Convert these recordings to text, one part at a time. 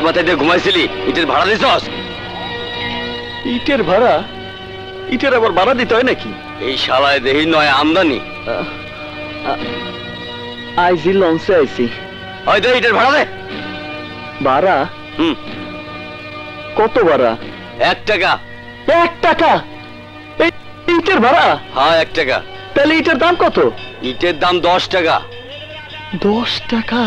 মাথায় দিয়ে ঘুমাইছিলি, ইটের ভাড়া দিছস? ইটের ভাড়া? ইটের আবার ভাড়া দিতে হয় নাকি? এই শালায় দেহি নয় আমদানি। আইজি লঞ্চে আইছি। ওই দে ইটের ভাড়া দে। ভাড়া? কত ভাড়া? 1 টাকা। 1 টাকা? এই ইটের ভাড়া? হ্যাঁ 1 টাকা। তাহলে ইটের দাম কত? ইটের দাম 10 টাকা। 10 টাকা?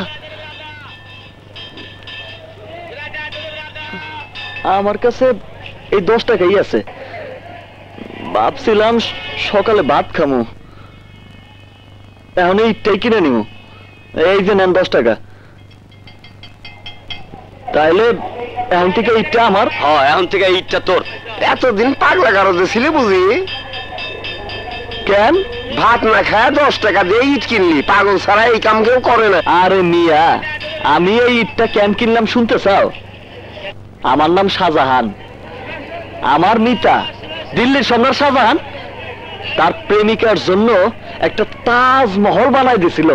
আমার কাছে এই 10 টাকাই আছে। ভাবছিলাম সকালে ভাত খামু, এখন ইটটাই কিনে নিব। এই যে নেন 10 টাকা। তাইলে এখন থেকে ইটটা আমার? হ্যাঁ এখন থেকে ইটটা তোর। এতদিন পাগলা গারদে ছিলে বুঝি? কেন? ভাত না খায় 10 টাকা দিয়ে ইট কিনলি? পাগল ছাড়া এই কাম কেউ করে না। আরে মিয়া, আমি এই ইটটা কেন কিনলাম শুনতে চাও? আমার নাম শাহজাহান। আমার মিতা দিল্লির সম্রাট শাহজাহান তার প্রেমিকার জন্য একটা তাজমহল বানাই দিছিল।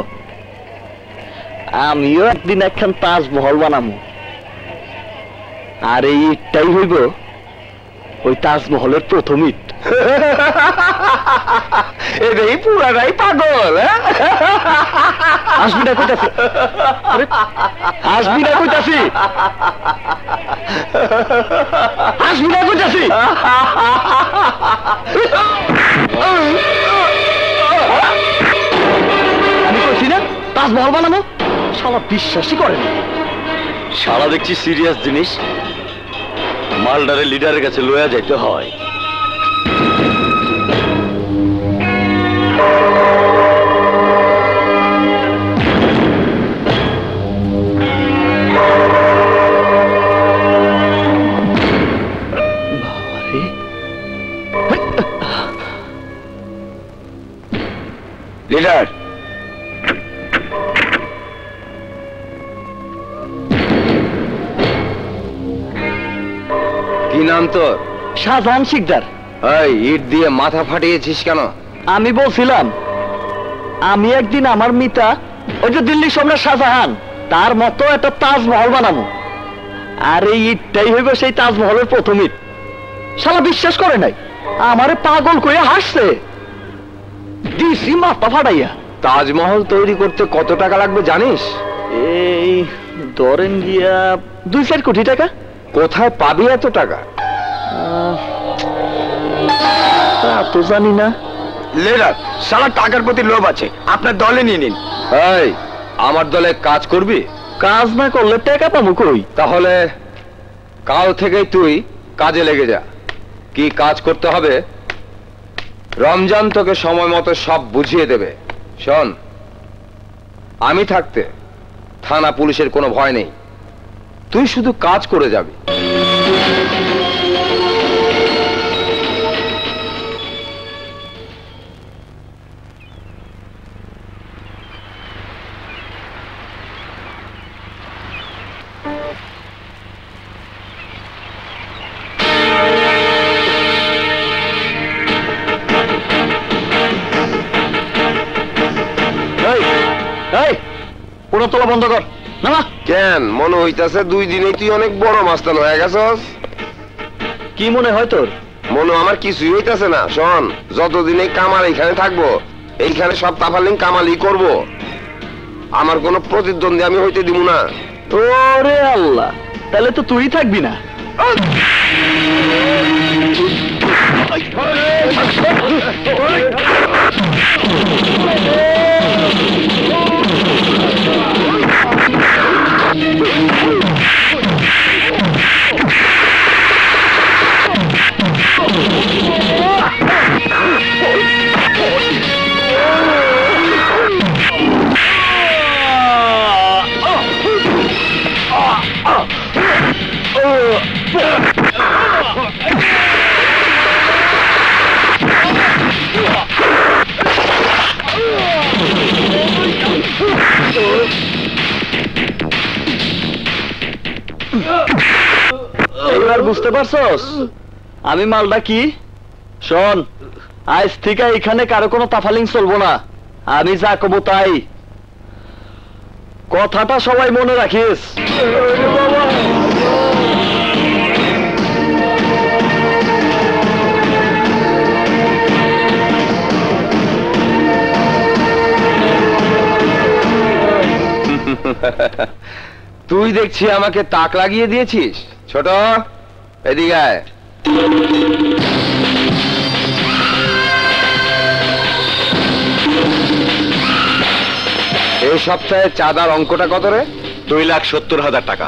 আমিও একদিন একখান তাজমহল বানাবো, আর এই ইটটাই হইব ওই তাজমহলের প্রথম ইট। এই পুরাটাই পাগল। আসবি না কইতাছি, আসবি না কইতাছি, আসবি না কইতাছি। আমি কইছি না তাজমহল বানাবো, শালা বিশ্বাসই করে না। শালা দেখছি সিরিয়াস জিনিস, মালদারে লিডারের কাছে লইয়া যাইতে হয়। লিডার, কি নাম তোর? শাহজাহান শিকদার। এই ইট দিয়ে মাথা ফাটিয়েছিস কেন? আমি বলছিলাম আমি একদিন আমার মিতা ওই যে দিল্লি সম্রাট শাহজাহান তার মতো একটা তাজমহল বানাবো, আর এই ইটটাই হইবে সেই তাজমহলের প্রথম ইট। শালা বিশ্বাস করে নাই, আমারে পাগল কইয়া হাসছে। দিছি মাথা ফাটাইয়া। তাজমহল তৈরি করতে কত টাকা লাগবে জানিস? এই ধরেন গিয়া 2-4 কোটি টাকা। কোথায় পাবি এত টাকা? তা তো জানি না। লিডার, শালা টাকার প্রতি লোভ আছে, আপনার দলে নিয়ে নিন। এই আমার দলে কাজ করবি? কাজ না করলে টাকা পাবো কই? তাহলে কাল থেকেই তুই কাজে লেগে যা। কি কাজ করতে হবে রমজান তোকে সময় মতো সব বুঝিয়ে দেবে। শোন, আমি থাকতে থানা পুলিশের কোনো ভয় নেই, তুই শুধু কাজ করে যাবি। তোলা বন্ধ কর না। কেন মনে হইতাছে 2 দিনে তুই অনেক বড় মাস্তান হয়ে গেছস? কি মনে হয় তোর? মনে আমার কিছুই হইতাছে না। শোন, যতদিন এই কামাল এখানে থাকবো, এইখানে সব তাফালিং কামালই করব। আমার কোনো প্রতিদ্বন্দ্বী আমি হইতে দিব না। ওরে আল্লাহ, তাহলে তো তুই থাকবি না। এবার বুঝতে পারছস আমি মালটা কি? শোন, আজ থেকে এখানে কারো কোনো তাফালিং চলবো না। আমি যা কবো তাই, কথাটা সবাই মনে রাখিস। তুই দেখছি আমাকে তাক লাগিয়ে দিয়েছিস। ছোট, এদিকে আয়। এই সপ্তাহে চাঁদার অঙ্কটা কত রে? 2,70,000 টাকা।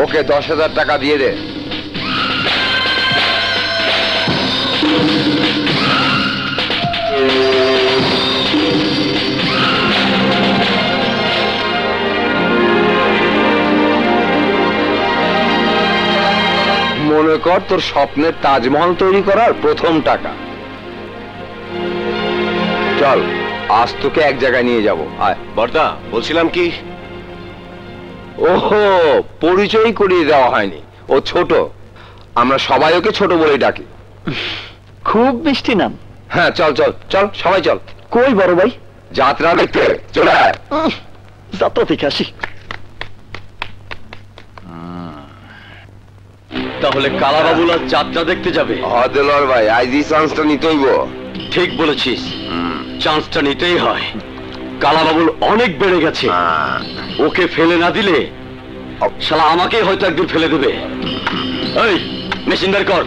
ওকে 10,000 টাকা দিয়ে দে। মনে কর তোর স্বপ্নের তাজমহল তৈরি করার প্রথম টাকা। চল, আজ তোকে এক জায়গায় নিয়ে যাব। আয়। বর্দা, বলছিলাম কি, ওহো, পরিচয় করিয়ে দেওয়া হয়নি। ও ছোট, আমরা সবাই ওকে ছোট বলেই ডাকি। খুব মিষ্টি নাম। হ্যাঁ, চল চল চল, সবাই চল। কই বড় ভাই? যাত্রা দেখতে চলে আয়। যাত্রা থেকে আসি। তাহলে কালাবাবুলা যাত্রা দেখতে যাবে? দেলোয়ার ভাই, আজ এই চান্সটা নিতেইব। ঠিক বলেছিস, চান্সটা নিতেই হয়। কালাবাবুল অনেক বেড়ে গেছে, ওকে ফেলে না দিলে শালা আমাকে হয়তো একদিন ফেলে দেবে। এই মেশিন বের কর।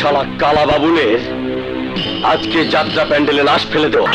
শালা কালাবাবুলের আজকে যাত্রা প্যান্ডেলে লাশ ফেলে দেওয়া।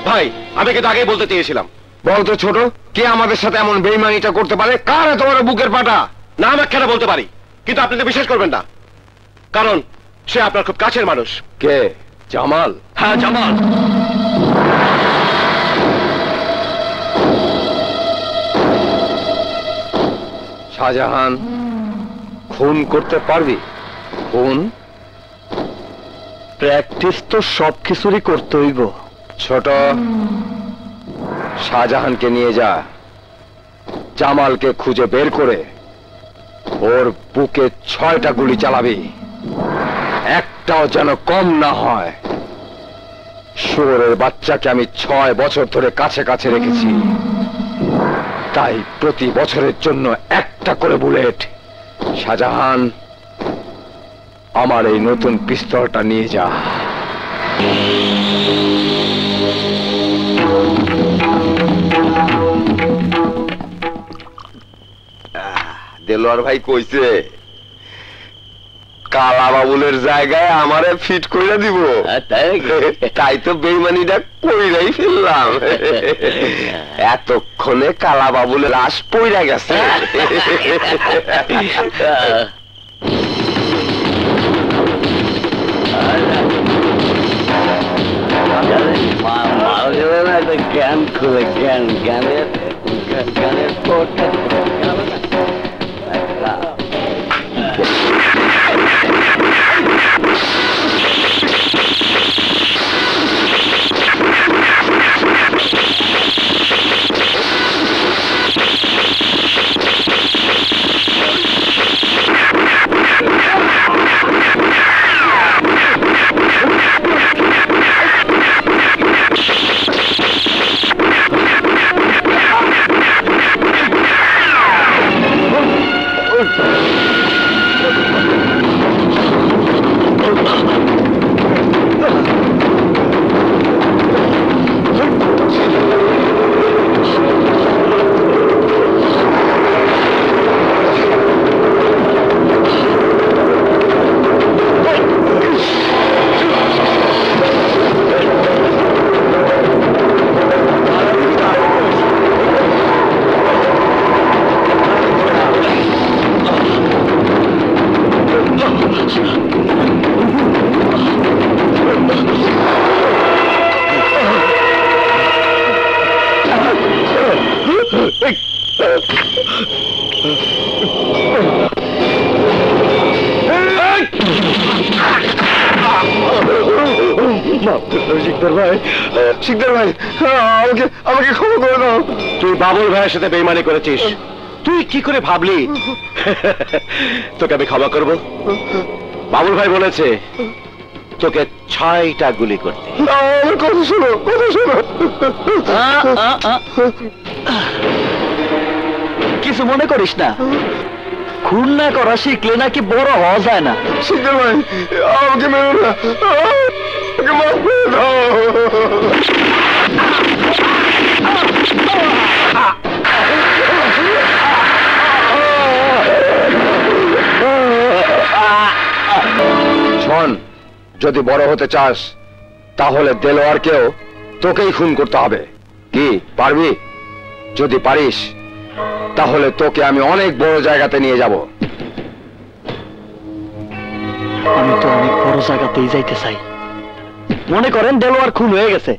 ভাই, আমি কিন্তু আগেই বলতে চেয়েছিলাম। বলতো ছোট, কে আমাদের সাথে এমন বেইমানিটা করতে পারে? কার তোমার বুকের পাটা? নাম একখানা বলতে পারি, কিন্তু আপনি তো বিশ্বাস করবেন না, কারণ সে আপনার খুব কাছের মানুষ। কে? জামাল? হ্যাঁ, জামাল। শাহজাহান, খুন করতে পারবি? খুন? প্র্যাকটিস তো সবকিছুরই করতে হইব। ছোট, শাহজাহানকে নিয়ে যা, জামালকে খুঁজে বের করে ওর বুকে 6টা গুলি চালাবি, একটাও যেন কম না হয়। শুয়োরের বাচ্চাকে আমি 6 বছর ধরে কাছে কাছে রেখেছি, তাই প্রতি বছরের জন্য একটা করে বুলেট। শাহজাহান, আমার এই নতুন পিস্তলটা নিয়ে যা। দেলোয়ার ভাই কইছে কালা বাবুলের জায়গায় আমারে ফিট কইরা দিব। তাই তো বেইমানিটা কইরাই ফেললাম। এতক্ষণে কালা বাবুলের লাশ পইরা গেছে। জ্ঞান খুলে জ্ঞানের শিকদার ভাই, শিকদার ভাই, আমাকে আমাকে ক্ষমা করে দাও। তুই বাবুল ভাইয়ের সাথে বেইমানি করেছিস, তুই কি করে ভাবলি তোকে আমি ক্ষমা করব? বাবুল ভাই বলেছে তোকে 6টা গুলি করতে। আমার কথা শোনো, কথা শোনো। কিছু মনে করিস না, খুন না করা শিখলে নাকি বড় হওয়া যায় না। শিখতে ভাই, আমাকে মেরো না, আমাকে মাফ করে দাও। শোন, যদি বড় হতে চাস তাহলে দেলোয়ারকেও তোকেই খুন করতে হবে। কি পারবি? যদি পারিস তাহলে তোকে আমি অনেক বড় জায়গাতে নিয়ে যাব। আমি তো অনেক বড় জায়গাতেই যাইতে চাই। মনে করেন দেলোয়ার খুন হয়ে গেছে,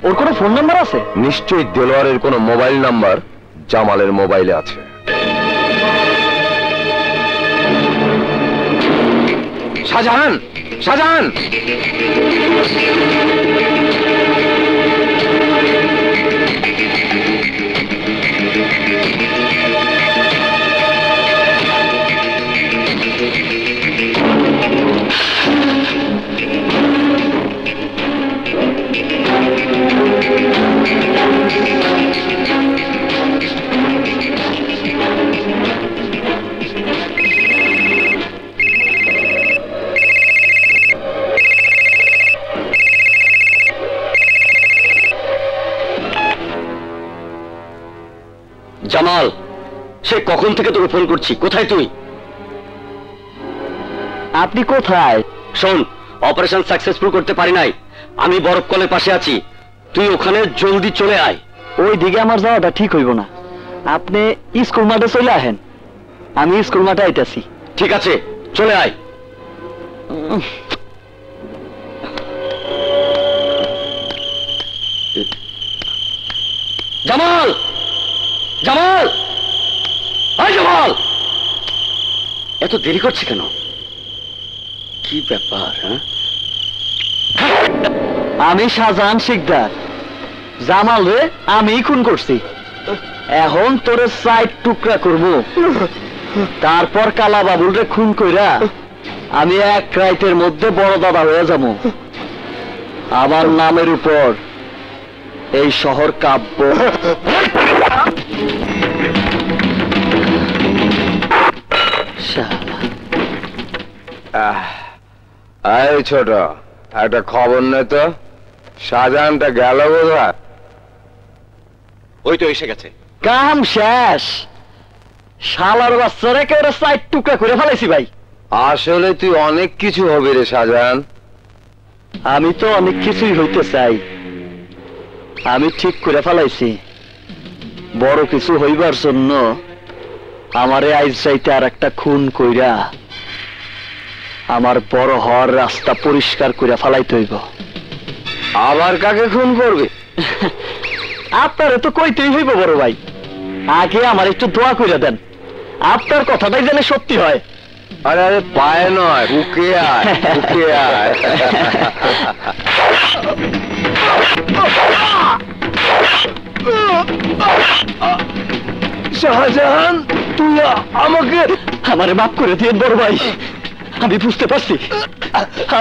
ওর কোনো ফোন নাম্বার আছে? নিশ্চয়ই দেলোয়ারের কোনো মোবাইল নাম্বার জামালের মোবাইলে আছে। শাহজাহান, শাহজাহান! জামাল, সে কখন থেকে তোকে ফোন করছি, কোথায় তুই? আপনি কোথায়? শোন, অপারেশন সাকসেসফুল করতে পারি নাই, আমি বরফ কলের পাশে আছি, তুই ওখানে জলদি চলে আয়। ওই দিকে আমার যাওয়াটা ঠিক হইব না, আপনি স্কুল মাঠে চলে আহেন, আমি স্কুল মাঠে আইতাছি। ঠিক আছে, চলে আয়। জামাল, জামাল, আয় জামাল! এত দেরি করছে কেন? কি ব্যাপার? আমি শাহজাহান শিকদার, জামাল রে আমি খুন করছি। এখন তোরে 4 টুকরা করব, তারপর কালা বাবুল রে খুন কইরা আমি এক রাতের মধ্যে বড় দাদা হয়ে যাব। আমার নামের উপর এই শহর কাব্য। এই ছোট, একটা খবর নে তো, শাহজাহানটা গেল বোধহয়। ওই তো এসে গেছে। কাম শেষ, শালার বাচ্চারা কেউ 4 টুকরা করে ফেলাইছি ভাই। আসলে তুই অনেক কিছু হবি রে শাহজাহান। আমি তো অনেক কিছুই হইতে চাই, আমি ঠিক করে ফেলাইছি। বড় কিছু হইবার জন্য আমারে আইজ চাইতে আর একটা খুন কইরা আমার বড় হওয়ার রাস্তা পরিষ্কার করে ফেলাইতে হইব। আবার কাকে খুন করবে? আপনারে তো কইতেই হইব বড় ভাই, আগে আমার একটু দোয়া কইরা দেন, আপনার কথাটাই যেন সত্যি হয়। আরে আরে, পায়ে নয়, বুকে আয়, বুকে আয়। শাহজাহান, তুই আমারে মাফ করে দিন বড় ভাই, আমি বুঝতে পারছি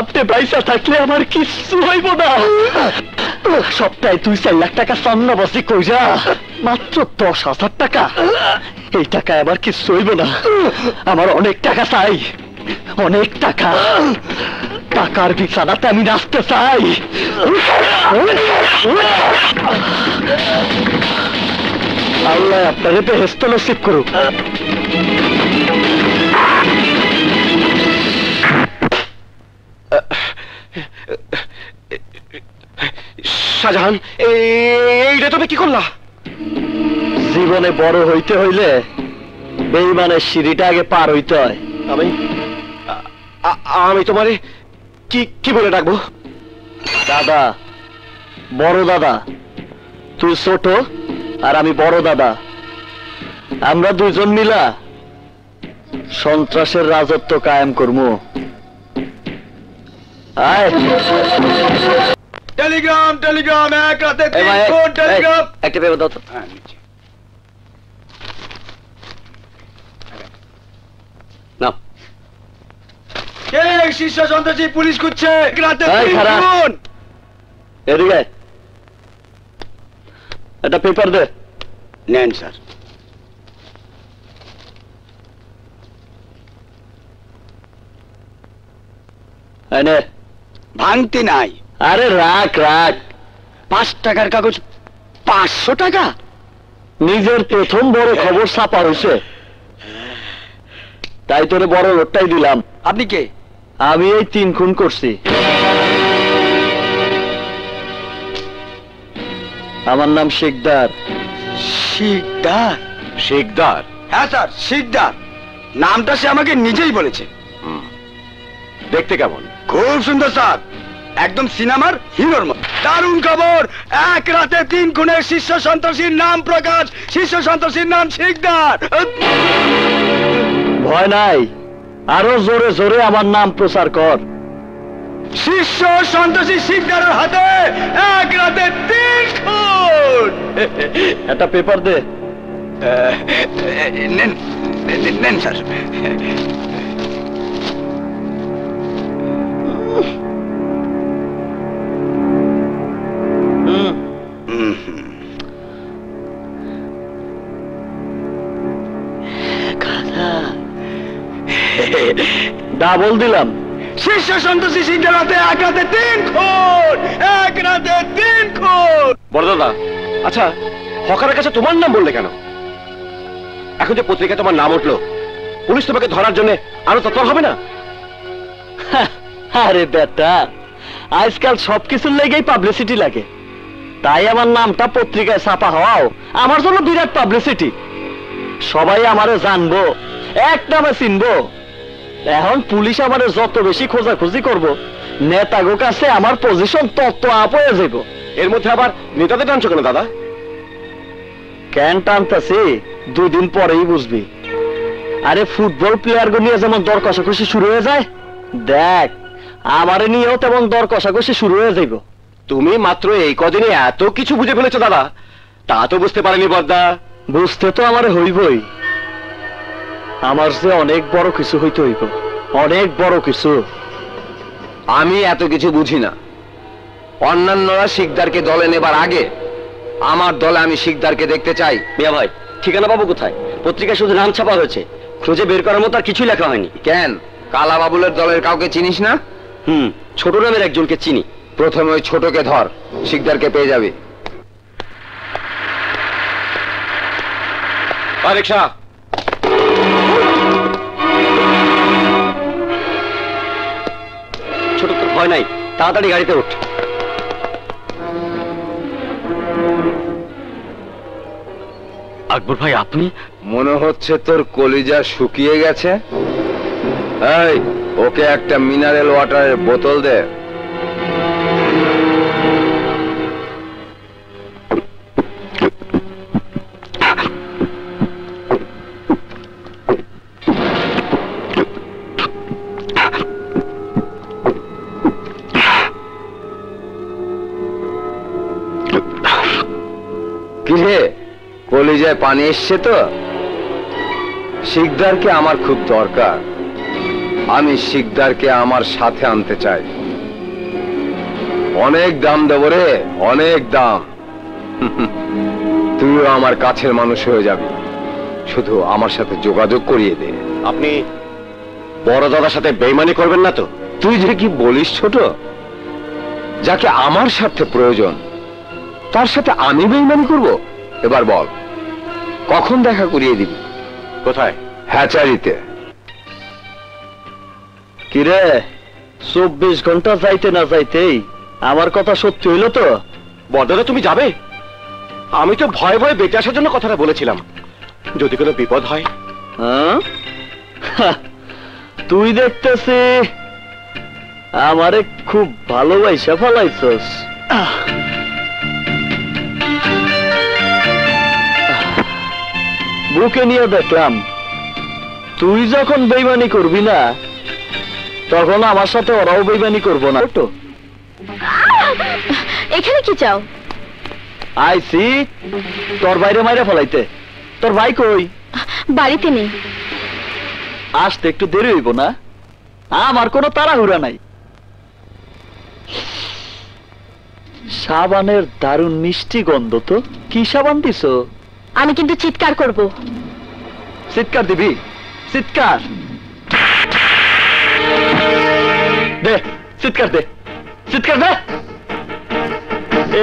আপনি পয়সা থাকলে আমার কিচ্ছু হইব না। সপ্তাহে 2-4 লাখ টাকা সামনা বসি কইরা মাত্র 10,000 টাকা, এই টাকায় আবার কিচ্ছু হইব না। আমার অনেক টাকা চাই, অনেক টাকা। টাকার বিছানাতে আমি নাচতে চাই। আল্লাহ আপনারে বেহেশত নসিব করুক। শাহজাহান, এইটা তুমি কি করলা? জীবনে বড় হইতে হইলে বেঈমানের সিঁড়িটা আগে পার হইতে হয়। আমি তোমারে কি কি বলে ডাকবো? দাদা, বড় দাদা। তুই ছোট আর আমি বড় দাদা, আমরা দুজন মিলা সন্ত্রাসের রাজত্ব কায়েম করবো। আয় টেলিগ্রাম টেলিগ্রাম, এক রাতে এই ভাই, টেলিগ্রাম। একটা পেপার দাও তো। নাও। কে শীর্ষ সন্ত্রাসী? পুলিশ খুঁজছে, এক রাতে এই, খারাপ। খুন। এদিকে আয়। একটা পেপার দে। নেন স্যার। এই নে। ভাঙতে নাই। আরে রাখ রাখ। 5 টাকার কাগজ 500 টাকা। নিজের প্রথম বড় খবর ছাপা হয়েছে, তাই তোরে বড় লোকটাই দিলাম। আপনি কে? আমি এই 3 খুন করছি। আমার নাম শিকদার। শিকদার? শিকদার? হ্যাঁ স্যার, শিকদার। নামটা সে আমাকে নিজেই বলেছে। দেখতে কেমন? খুব সুন্দর স্যার, একদম সিনেমার হিরোর মতো। দারুণ খবর, এক রাতে 3 খুনের শীর্ষ সন্ত্রাসীর নাম প্রকাশ। শীর্ষ সন্ত্রাসীর নাম শিকদার। ভয় নাই, আরো জোরে জোরে আমার নাম প্রচার কর। শীর্ষ সন্ত্রাসী শিকদারের হাতে এক রাতে 3 খুন। একটা পেপার দে। নেন নেন স্যার। ডাবল দিলাম। শীর্ষ সন্ত্রাসী শিকদার হাতে এক রাতে 3 খুন। এক রাতে 3 খুন। বড় দাদা, আচ্ছা হকারের কাছে তোমার নাম বললে কেন? এখন যে পত্রিকায় তোমার নাম উঠলো, পুলিশ তোমাকে ধরার জন্য আরো তৎপর হবে না? আরে বেটা, আজকাল সবকিছুর লেগেই পাবলিসিটি লাগে, তাই আমার নামটা পত্রিকায় ছাপা হওয়াও আমার জন্য বিরাট পাবলিসিটি। সবাই আমারে জানবো, এক নামে চিনবো। এখন পুলিশ আমারে যত বেশি খোঁজাখুঁজি করবো, নেতাগো কাছে আমার পজিশন তত আপ হয়ে যাব। এর মধ্যে আবার নেতাদের টানছো কেন দাদা? কেন টানতাছি 2 দিন পরেই বুঝবি। আরে ফুটবল প্লেয়ার গো নিয়ে যেমন দর কষাকষি শুরু হয়ে যায়, দেখ আমারে নিয়েও তেমন দর কষাকষি শুরু হয়ে যাইব। তুমি মাত্র এই কদিনে এত কিছু বুঝে ফেলেছো দাদা, তা তো বুঝতে পারেনি বর্দা। বুঝতে তো আমারে হইবই, আমার যে অনেক বড় কিছু হইতে হইব, অনেক বড় কিছু। আমি এত কিছু বুঝি না। অন্যান্যরা শিকদারকে দলে নেবার আগে আমার দলে আমি শিকদারকে দেখতে চাই। মিয়া ভাই, ঠিকানা পাবো কোথায়? পত্রিকায় শুধু নাম ছাপা হয়েছে, খুঁজে বের করার মতো আর কিছুই লেখা হয়নি। কেন, কালা বাবুলের দলের কাউকে চিনিস না? ছোট নামের একজনকে চিনি। প্রথমে ওই ছোটকে ধর, শিকদারকে পেয়ে যাবি। রিক্সা। ছোট তোর ভয় নাই, তাড়াতাড়ি গাড়িতে উঠ। আকবর ভাই, আপনি? মনে হচ্ছে তোর কলিজা শুকিয়ে গেছে। এই, ওকে একটা মিনারেল ওয়াটারের বোতল দে। কিরে, কলিজায় পানি এসছে তো? শিকদারকে আমার খুব দরকার। আমি শিকদারকে আমার সাথে আনতে চাই। অনেক দাম দেব রে, অনেক দাম। তুইও আমার কাছের মানুষ হয়ে যাবি, শুধু আমার সাথে যোগাযোগ করিয়ে দে। আপনি বড় দাদার সাথে বেইমানি করবেন না তো? তুই যে কি বলিস ছোট, যাকে আমার স্বার্থে প্রয়োজন তার সাথে আমি বেইমানি করব? এবার বল, কখন দেখা করিয়ে দিবি? কোথায়? হ্যাচারিতে। কিরে, 24 ঘন্টা যাইতে না যাইতেই আমার কথা সত্যি হইল তো? বর্দাদা, তুমি যাবে? আমি তো ভয়ে ভয়ে বেঁচে আসার জন্য কথাটা বলেছিলাম, যদি কোনো বিপদ হয়। হ্যাঁ? তুই দেখতেছি আমারে খুব ভালোবাসা ফেলাইছস। বুকে নিয়ে দেখলাম তুই যখন বেইমানি করবি না তখন আমার সাথে ওরাও বেইমানি করবো না। তো এখানে কি চাও? আইসি তোর বাইরে মাইরে ফলাইতে। তোর ভাই কই? বাড়িতে নেই। আসতে একটু দেরি হইব না? আমার কোনো তাড়াহুড়া নাই। সাবানের দারুণ মিষ্টি গন্ধ তো। কি সাবান দিছ? আমি কিন্তু চিৎকার করব। চিৎকার দিবি? চিৎকার দে, চিৎকার দে, চিৎকার দে।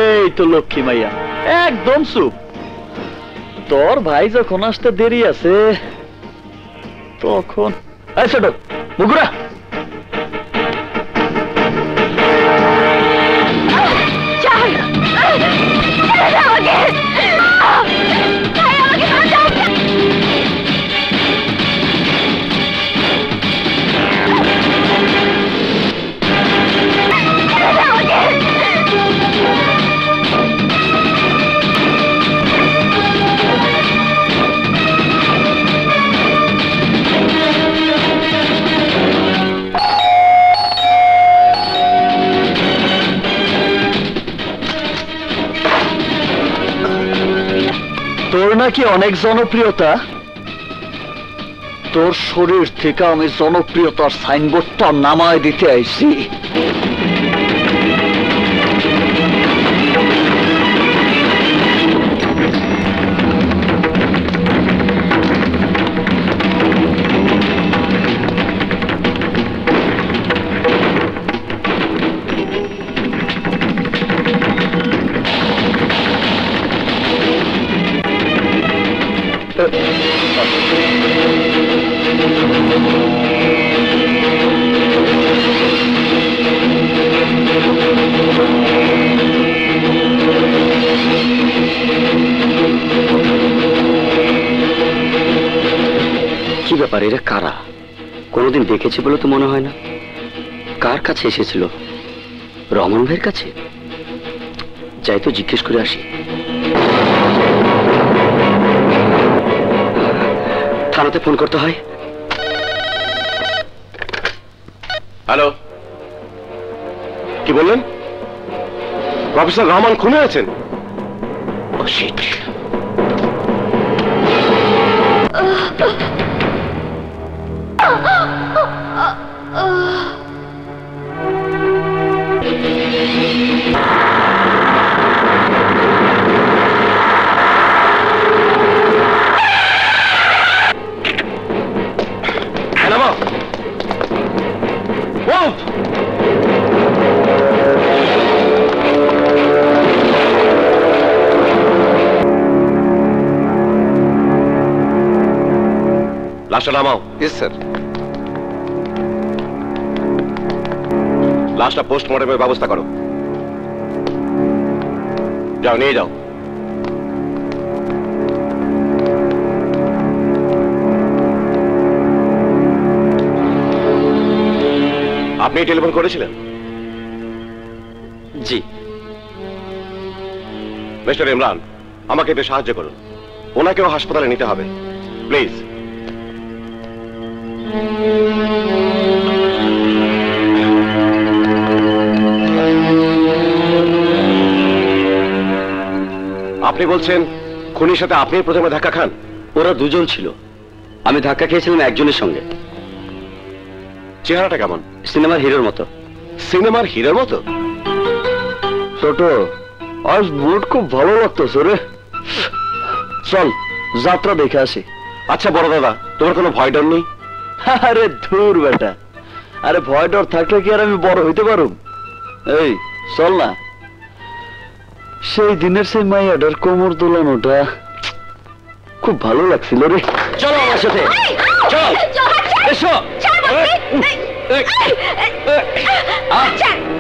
এই তো লক্ষ্মী মাইয়া, একদম চুপ। তোর ভাই যখন আসতে দেরি আছে তখন এই ছোট মুগুরা তোর নাকি অনেক জনপ্রিয়তা। তোর শরীর থেকে আমি জনপ্রিয়তার সাইনবোর্ডটা নামায় দিতে আইছি। কি ব্যাপার, এরা কারা? কোনোদিন দেখেছি বলে তো মনে হয় না। কার কাছে এসেছিল? রমন ভাইয়ের কাছে? যাই তো জিজ্ঞেস করে আসি। থানাতে ফোন করতে হয়। হ্যালো, কি বললেন? প্রফেসর রহমান খুন হয়েছেন? ও শিট। লাশটা নামাও। Yes sir. লাশটা পোস্টমর্টমের ব্যবস্থা করো। যাও, নিয়ে যাও। আপনি টেলিফোন করেছিলেন? জি। মিস্টার ইমরান, আমাকে একটু সাহায্য করুন। ওনাকেও হাসপাতালে নিতে হবে, প্লিজ। আপনি বলছেন খুনির সাথে আপনি প্রথমে ধাক্কা খান? ওরা দুজন ছিল, আমি ধাক্কা খেয়েছিলাম একজনের সঙ্গে। চেহারাটা কেমন? সিনেমার হিরোর মতো। সিনেমার হিরোর মতো? ছোট, আজ মুড খুব ভালো লাগতেছে রে। চল যাত্রা দেখে আসি। আচ্ছা বড় দাদা, তোমার কোনো ভয় ডর নেই? আরে ধুর বেটা, আরে ভয় ডর থাকলে কি আর আমি বড় হইতে পারুম? এই চল না। সেই দিনের সেই মাইয়াটার কোমর দোলানোটা খুব ভালো লাগছিল রে। চলো আমার সাথে, চলো এসো।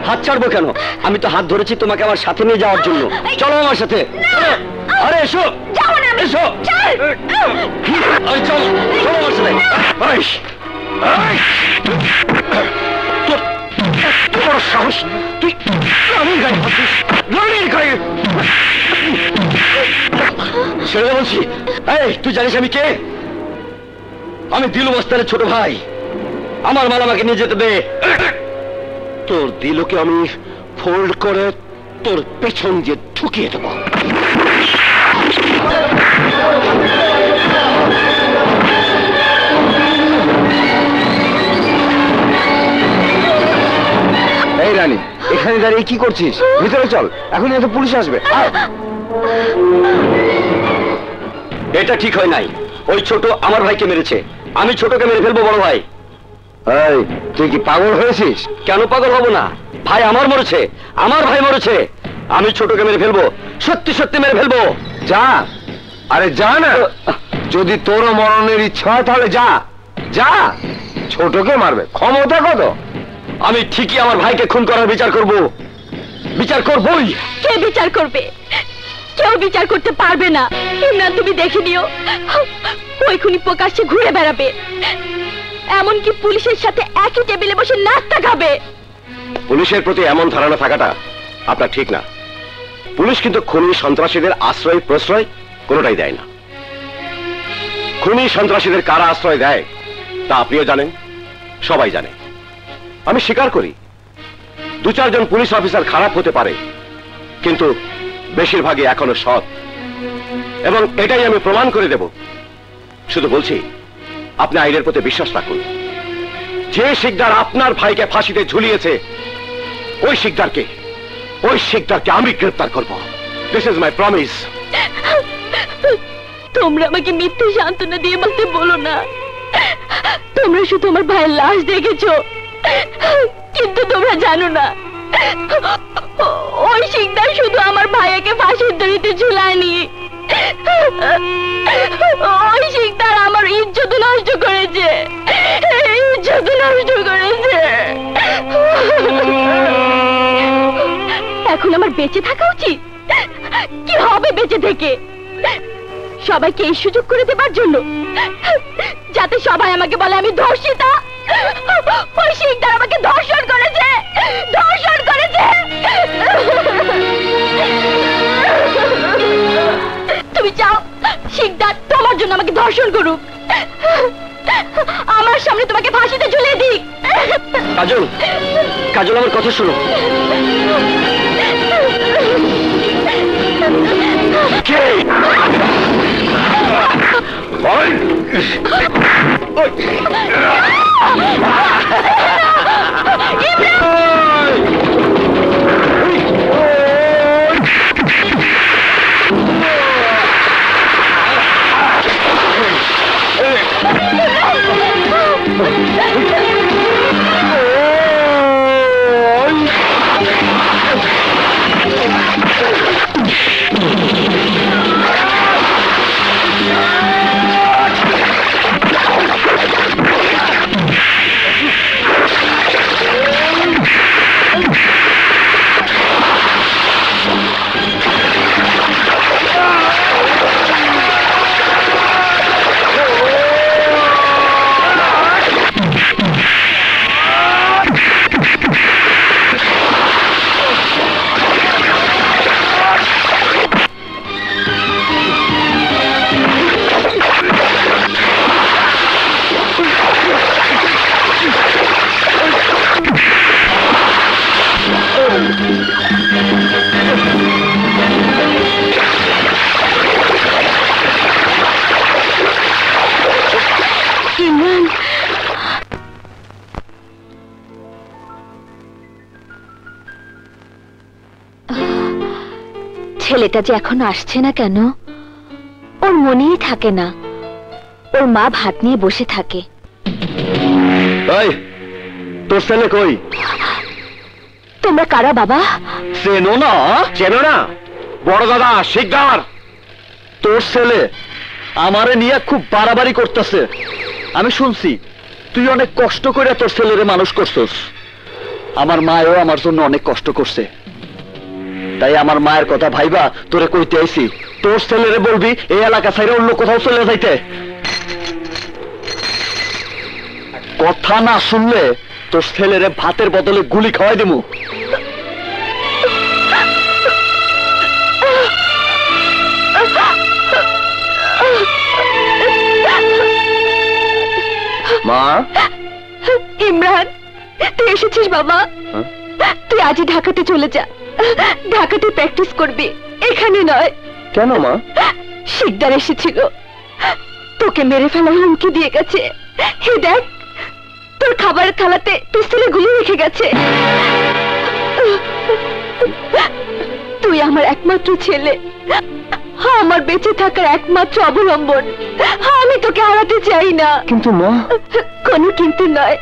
হাত ছাড়বো কেন? আমি তো হাত ধরেছি তোমাকে আমার সাথে নিয়ে যাওয়ার জন্য। চলো আমার সাথে। আরে এসো, এসো। চলো, চলো আমার সাথে। তোর বড় সাহস, তুই রানীর গায়ে হাত দিস? রানীর গায়ে ছেড়ে বলছি। এই তুই জানিস আমি কে? আমি দিলু মস্তানের ছোট ভাই। আমার মাল আমাকে নিয়ে যেতে দে। তোর দিলুকে আমি ফোল্ড করে তোর পেছন দিয়ে ঢুকিয়ে দেবো। এই রানী, এখানে দাঁড়িয়ে কি করছিস? ভিতরে চল, এখন এত পুলিশ আসবে। আয়। এটা ঠিক হয় নাই। ওই ছোট আমার ভাইকে মেরেছে, আমি ছোটকে মেরে ফেলবো বড় ভাই। এই, তুই কি পাগল হয়েছিস? কেন পাগল হব না? ভাই আমার মরেছে, আমার ভাই মরেছে, আমি ছোটকে মেরে ফেলবো, সত্যি সত্যি মেরে ফেলবো। যা, আরে যা না। যদি তোরও মরণের ইচ্ছা হয় তাহলে যা যা। ছোটকে মারবে, ক্ষমতা কত? আমি ঠিকই আমার ভাইকে খুন করার বিচার করব, বিচার করবই। কে বিচার করবে? কেউ বিচার করতে পারবে না। ইমরান, তুমি দেখে নিও, ওই খুনি প্রকাশ্যে ঘুরে বেড়াবে, এমনকি পুলিশের সাথে একই টেবিলে বসে নাস্তা খাবে। পুলিশের প্রতি এমন ধারণা থাকাটা আপনার ঠিক না। পুলিশ কিন্তু খুনি সন্ত্রাসীদের আশ্রয় প্রশ্রয় কোনোটাই দেয় না। খুনি সন্ত্রাসীদের কারা আশ্রয় দেয় তা আপনিও জানেন, সবাই জানে। আমি স্বীকার করি 2-4 জন পুলিশ অফিসার খারাপ হতে পারে, কিন্তু বেশিরভাগই এখনো সৎ, এবং এটাই আমি প্রমাণ করে দেব। শুধু বলছি, আপনি আইনের প্রতি বিশ্বাস রাখুন। যে শিকদার আপনার ভাইকে ফাঁসিতে ঝুলিয়েছে, ওই শিকদারকে আমি গ্রেফতার করব। This is my promise. তোমরা আমাকে মিথ্যে সান্ত্বনা দিয়ে বলতে বলো না। তোমরা শুধু আমার ভাইয়ের লাশ দেখেছো, কিন্তু তোমরা জানো না ওই শিকদার শুধু আমার ভাইয়াকে ফাঁসির দড়িতে ঝুলায়নি, ওই শিকদার আমার ইজ্জত নষ্ট করেছে, ইজ্জত নষ্ট করেছে। এখন আমার বেঁচে থাকা উচিত। কি হবে বেঁচে থেকে? সবাইকে এই সুযোগ করে দেবার জন্য, যাতে সবাই আমাকে বলে আমি ধর্ষিতা। ওই শিকদার আমাকে ধর্ষণ করেছে, ধর্ষণ করেছে। তুমি চাও শিকদার তোমার জন্য আমাকে ধর্ষণ করুক, আমার সামনে তোমাকে ফাঁসিতে ঝুলিয়ে দিক। কাজল, কাজল আমার কথা শোনো। কে? ওই! ছেলেটা যে এখন আসছে না কেন? ওর মনেই থাকে না। ওর মা ভাত নিয়ে বসে থাকে। এই, তোর ছেলে কই? তোমরা কারা বাবা? চেনো না? চেনো না? বড় দাদা শিকদার। তোর ছেলে আমারে নিয়ে খুব বাড়াবাড়ি করতেছে। আমি শুনছি তুই অনেক কষ্ট করে তোর ছেলেরে মানুষ করছস। আমার মায়ও আমার জন্য অনেক কষ্ট করছে, তাই আমার মায়ের কথা ভাইবা তোরে কইতে আইছি, তোর ছেলেরে বলবি এই এলাকা ছাইরে অন্য কোথাও চলে যাইতে। কথা না শুনলে তোর ছেলেরে ভাতের বদলে গুলি খাওয়াই দিমু। মা ইমরান, তুই এসেছিস বাবা। তুই আজই ঢাকাতে চলে যা, ঢাকাতে প্র্যাকটিস করবি, এখানে নয়। কেন মা? শিকদার এসেছিল, তোকে মেরে ফেলার হুমকি দিয়ে গেছে। হে দেখ, তোর খাবারের থালাতে পিস্তলে গুলি রেখে গেছে। তুই আমার একমাত্র ছেলে, আমার বেঁচে থাকার একমাত্র অবলম্বন। আমি তোকে হারাতে চাই না। কিন্তু মা। কোনো কিন্তু নয়,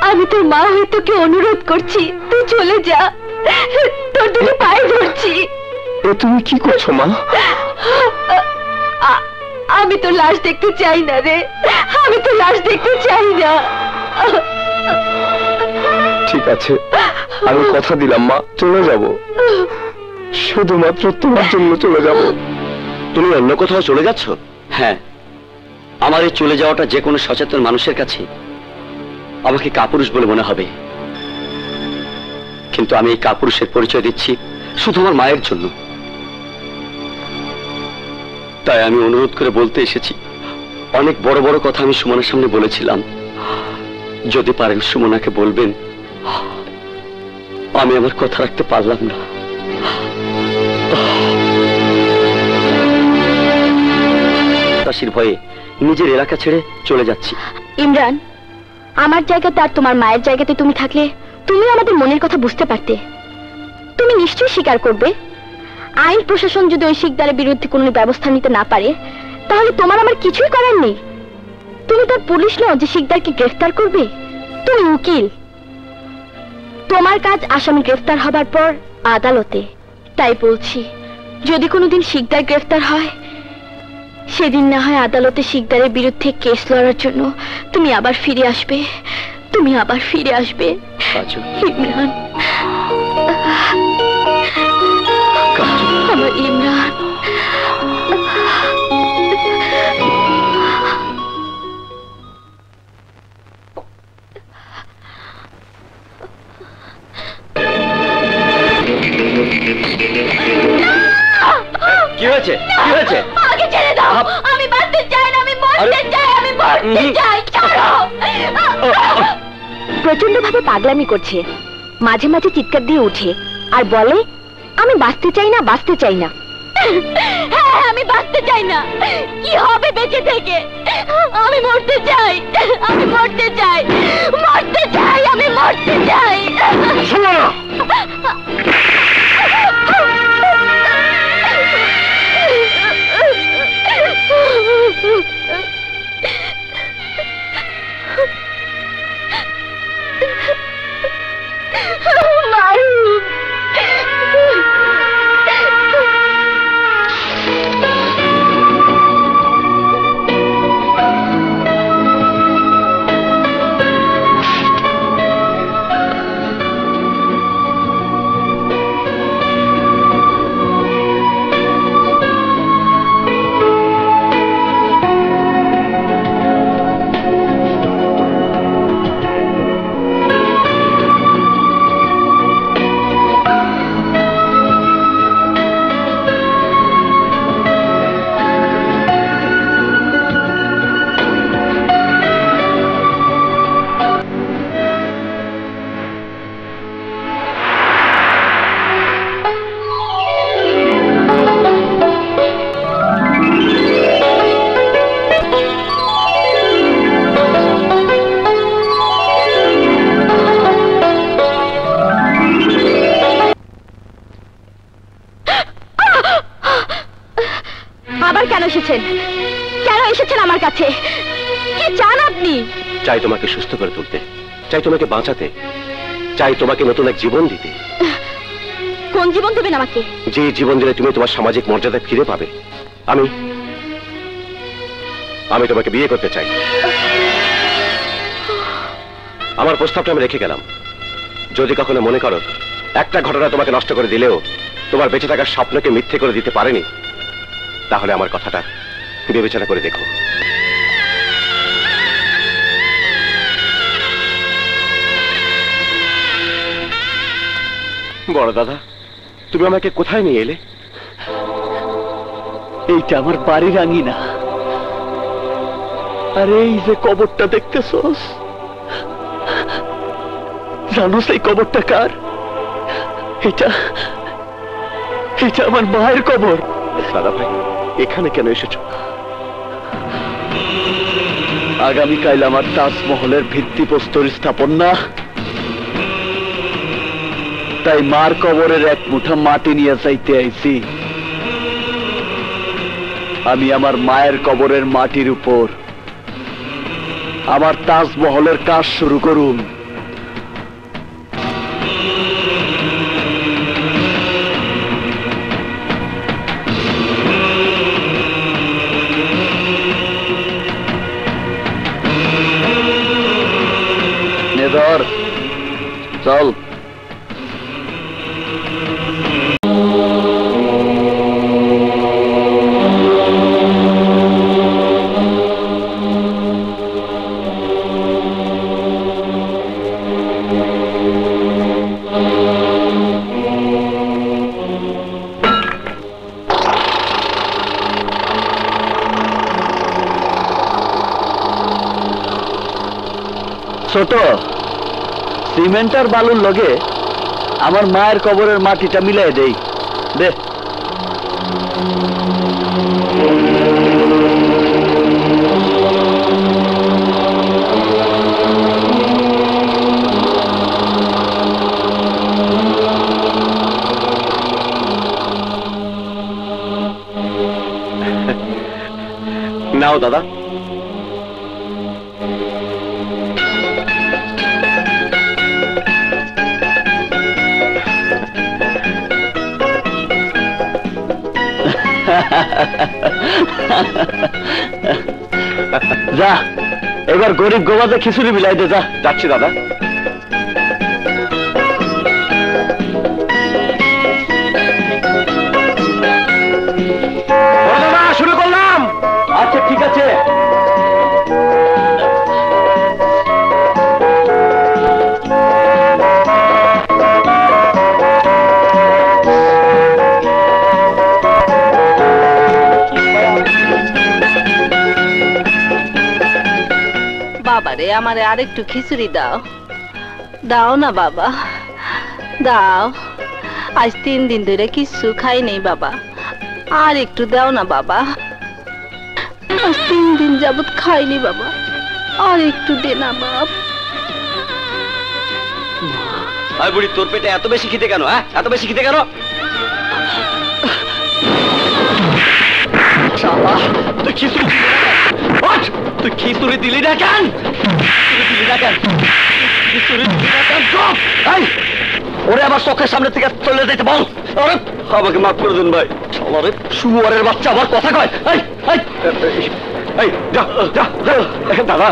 আমি তোর মা হয়ে তোকে অনুরোধ করছি, তুই চলে যা, তোর দুটো পায়ে ধরছি। তুমি কি করছো মা? আমি তো লাশ দেখতে চাই না রে, আমি তো লাশ দেখতে চাই না। ঠিক আছে, আমি কথা দিলাম মা, চলে যাব, শুধুমাত্র তোমার জন্য চলে যাব। তুমি অন্য কোথাও চলে যাচ্ছ? হ্যাঁ, আমার এই চলে যাওয়াটা যে কোনো সচেতন মানুষের কাছে আমাকে কাপুরুষ বলে মনে হবে, কিন্তু আমি এই কাপুরুষের পরিচয় দিচ্ছি শুধু আমার মায়ের জন্য। তাই আমি অনুরোধ করে বলতে এসেছি, অনেক বড় বড় কথা আমি সুমনার সামনে বলেছিলাম, যদি পারেন সুমনাকে বলবেন আমি আমার কথা রাখতে পারলাম না। তাসির ভয়ে নিজের এলাকা ছেড়ে চলে যাচ্ছি। ইমরান, আমার জায়গাতে আর তোমার মায়ের জায়গাতে তুমি থাকলে তুমি আমাদের মনের কথা বুঝতে পারতে। তুমি নিশ্চয়ই স্বীকার করবে, আইন প্রশাসন যদি ওই শিকদারের বিরুদ্ধে কোনো ব্যবস্থা নিতে না পারে, তাহলে তোমার আমার কিছুই করার নেই। তুমি তার পুলিশ নও যে শিকদারকে গ্রেফতার করবে, তুমি উকিল। তোমার কাজ আসামি গ্রেফতার হবার পর আদালতে। তাই বলছি, যদি কোনোদিন শিকদার গ্রেফতার হয়, সেদিন না হয় আদালতে শিকদারের বিরুদ্ধে কেস লড়ার জন্য তুমি আবার ফিরে আসবে, তুমি আবার ফিরে আসবে। ইমরান, আমার ইমরান। কি হয়েছে? কি হয়েছে? আমাকে ছেড়ে দাও, আমি বাঁচতে চাই না, আমি মরতে চাই, আমি মরতে চাই। ছাড়ো। প্রচন্ড ভাবে পাগলামি করছে, মাঝে মাঝে চিৎকার দিয়ে উঠে আর বলে আমি বাঁচতে চাই না, বাঁচতে চাই না। হ্যাঁ, আমি বাঁচতে চাই না। কি হবে বেঁচে থেকে? আমি মরতে চাই, আমি মরতে চাই, মরতে চাই, আমি মরতে চাই। কেন এসেছেন আমার কাছে? কি চান আপনি? চাই তোমাকে সুস্থ করে তুলতে, চাই তোমাকে বাঁচাতে, চাই তোমাকে নতুন এক জীবন দিতে। কোন জীবন দেবেন আমাকে? যে জীবন দিলে তুমি তোমার সামাজিক মর্যাদা ফিরে পাবে। আমি তোমাকে বিয়ে করতে চাই। আমার প্রস্তাবটা আমি রেখে গেলাম। যদি কখনো মনে করো একটা ঘটনা তোমাকে নষ্ট করে দিলেও তোমার বেঁচে থাকার স্বপ্নকে মিথ্যে করে দিতে পারেনি, তাহলে আমার কথাটা বিবেচনা করে দেখো। বড় দাদা, তুমি আমাকে কোথায় নিয়ে এলে? এইটা আমার বাড়ির আঙিনা। আরে এই যে কবরটা দেখতেছস, জানোস এই কবরটা কার? এটা এটা আমার মায়ের কবর। দাদা ভাই, এখানে কেন এসেছো? আগামীকাল আমার তাজমহলের ভিত্তিপ্রস্তর স্থাপন না, তাই মার কবরের এক মুঠা মাটি নিয়ে চাইতে আইছি। আমি আমার মায়ের কবরের মাটির উপর আমার তাজমহলের কাজ শুরু করুন। ধর, চল। ছোট, সিমেন্ট আর বালুর লগে আমার মায়ের কবরের মাটিটা মিলাই দেই দে। নাও দাদা। যা, এবার গরিব গোবাদে খিচুড়ি মিলাই দে। যা। যাচ্ছি দাদা। শুরু করলাম। আচ্ছা ঠিক আছে। বাবারে, আমারে আরেকটু খিচুড়ি দাও। দাও না বাবা, দাও। আজ 3 দিন ধরে কিছু খাই নেই বাবা, আর একটু দাও না বাবা। আজ 3 দিন যাবত খাইনি বাবা, আর একটু দে না বাপ। আয় বুড়ি, তোর পেটে এত বেশি খিদে কেন? হ্যাঁ, এত বেশি খিদে কেন? তুই খিচুড়ি দিলি না কেন? ওরে আমার চোখের সামনে থেকে চলে যেতে বল। আমাকে মাফ করে দিন ভাই। শুয়ারের বাচ্চা আবার কথা কয়। দাদা,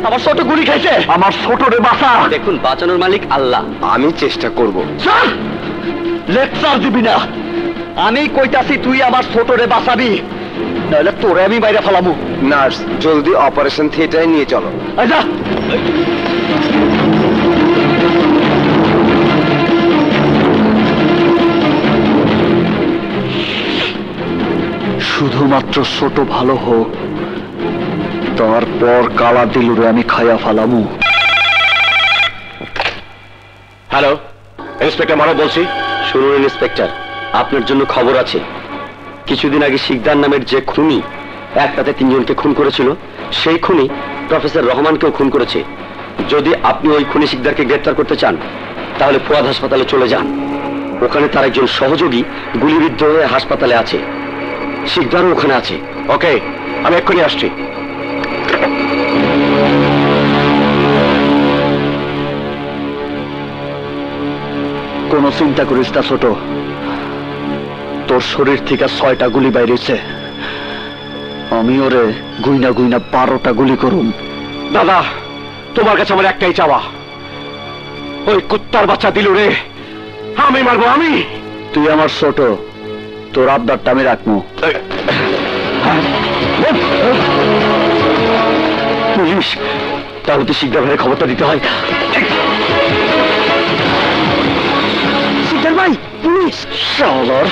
আমার ছোট গুলি খাইছে। আমার ছোট রে বাঁচা। দেখুন, বাঁচানোর মালিক আল্লাহ। আমি চেষ্টা করব। লেকচার দিবি না, আমি কইতাছি তুই আমার ছোটরে বাঁচাবি, নাহলে তোরে আমি বাইরে ফেলামু। নার্স, জলদি অপারেশন থিয়েটারে নিয়ে চলো। আচ্ছা, শুধুমাত্র ছোট ভালো হোক, তারপর কালা দিলুরে আমি খাইয়া ফেলামু। হ্যালো, ইন্সপেক্টর মানব বলছি। শুনুন ইন্সপেক্টর, আপনার জন্য খবর আছে। কিছুদিন আগে শিকদার নামের যে খুনি এক রাতে 3 জনকে খুন করেছিল, সেই খুনি প্রফেসর রহমানকেও খুন করেছে। যদি আপনি ওই খুনি শিকদারকে গ্রেফতার করতে চান, তাহলে ফুয়াদ হাসপাতালে চলে যান। ওখানে তার একজন সহযোগী গুলিবিদ্ধ হয়ে হাসপাতালে আছে, শিকদারও ওখানে আছে। ওকে, আমি এক্ষুনি আসছি। কোনো চিন্তা করিস না ছোট, তোর শরীর থেকে 6টা গুলি বাইরেছে। আমি ওরে গুইনা গুইনা 12টা গুলি করুম। দাদা, তোমার কাছে আমার একটাই চাওয়া, ওই কুত্তার বাচ্চা দিলু রে আমি মারবো। আমি তুই আমার ছোট, তোর আবদারটা আমি রাখবো। পুলিশ, তাহলে তো শিকদার ভাইয়ের খবরটা দিতে হয়। শিকদার ভাই, পুলিশ! শালার!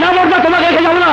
না বাবা, তোমাকে রেখে যাবো না।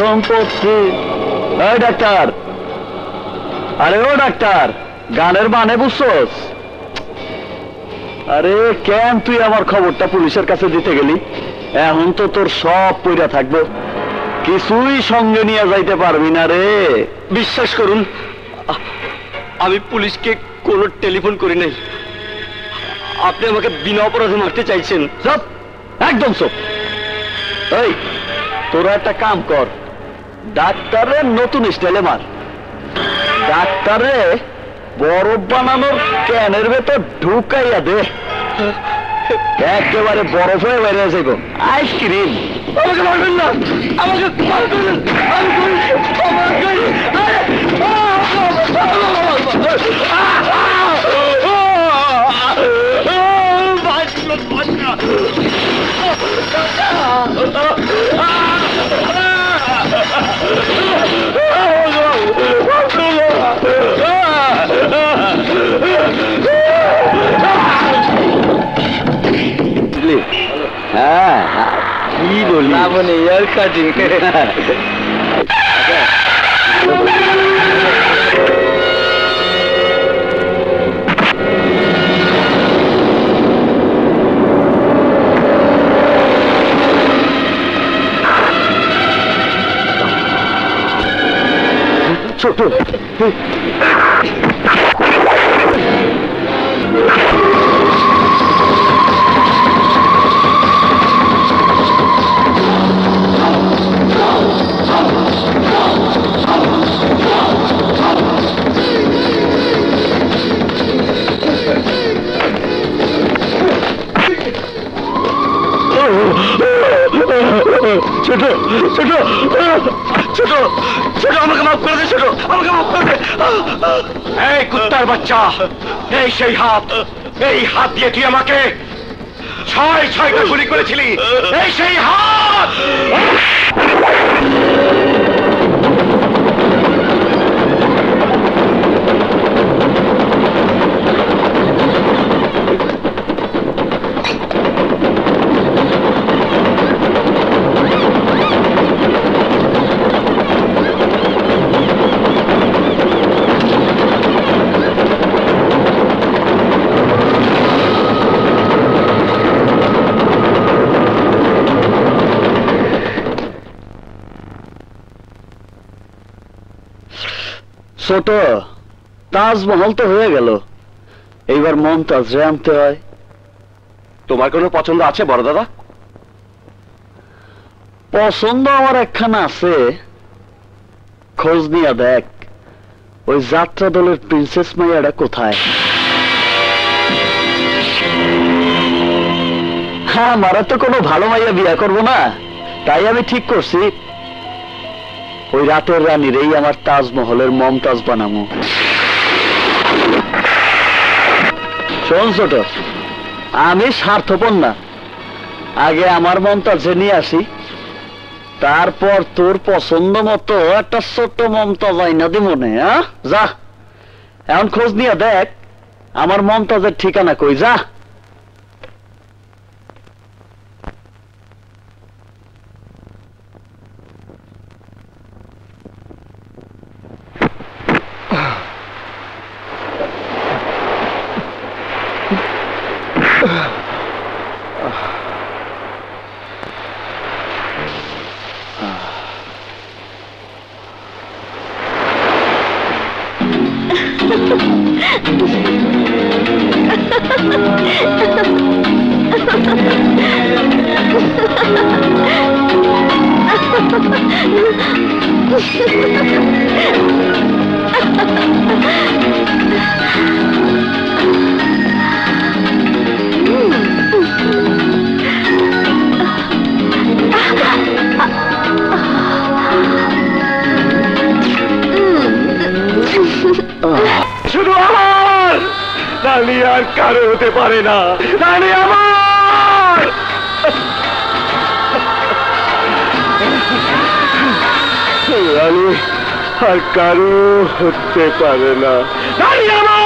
সম্পত্তি। এই ডাক্তার, আরে ও ডাক্তার, গানের মানে বুঝছস? আরে কেন তুই আমার খবরটা পুলিশের কাছে দিতে গেলি? এখন তো তোর সব পইরা থাকবো, কিছুই সঙ্গে নিয়ে যাইতে পারবি না রে। বিশ্বাস করুন, আমি পুলিশকে কোনো টেলিফোন করি নাই। আপনি আমাকে বিনা অপরাধে মারতে চাইছেন। চুপ, একদম চুপ। এই, তোরা একটা কাম কর, ডাক্তারের নতুন স্টাইলে মার। ডাক্তারে বরফ বানানোর ক্যানের ভেতর ঢুকাইয়া দে, একেবারে বরফ হয়ে বেড়ে যাইব। আইসক্রিম। আমাকে মারবেন না, আমাকে মারবেন না, হ্যাঁ কি বলি ইয়ার কাটিং। ছোট ছোট ছোট ছোট ছোট আমাকে মাফ করে দে ছোট আমাকে মাফ করে দে এই কুত্তার বাচ্চা এই সেই হাত এই হাত দিয়ে তুই আমাকে 6টা গুলি করেছিলি এই সেই হাত ছোট তাজমহল তো হয়ে গেল, এইবার মমতাজ রে আনতে হয়। তোমার কোনো পছন্দ আছে বড় দাদা? পছন্দ আমার একখানা আছে, খোঁজ নিয়া দেখ ওই যাত্রা দলের প্রিন্সেস মাইয়াটা কোথায়। হ্যাঁ, আমারা তো কোনো ভালো মাইয়া বিয়া করবো না, তাই আমি ঠিক করছি ওই রাতের রানীর এই আমার তাজমহলের মমতাজ বানামো। শোন ছোট, আমি স্বার্থপর না, আগে আমার মমতাজে নিয়ে আসি, তারপর তোর পছন্দ মতো একটা ছোট্ট মমতাজ আইনা দি মনে। হ্যাঁ, যা এখন খোঁজ নিয়ে দেখ আমার মমতাজের ঠিকানা কই, যা। শুধু আমার রানী, আর কারো হতে পারে না। রানী আমার, রানী আর কারো হতে পারে না। রানী আমার,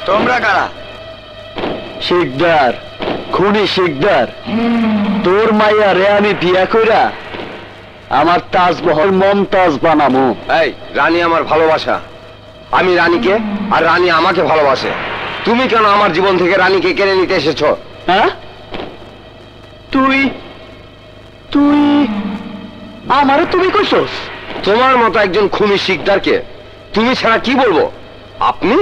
তোমরা কারা? শিকদার, খুনি শিকদার। তোর মাইয়া রে আমি বিয়া কইরা আমার তাজমহল মমতাজ বানামু। এই রানী আমার ভালোবাসা, আমি রানীকে আর রানী আমাকে ভালোবাসে। তুমি কেন আমার জীবন থেকে রানীকে কেড়ে নিতে এসেছো? হ্যাঁ, তুই তুই আমারে তুমি কইছস? তোমার মতো একজন খুনি শিকদারকে তুমি ছাড়া কি বলবো? আপনি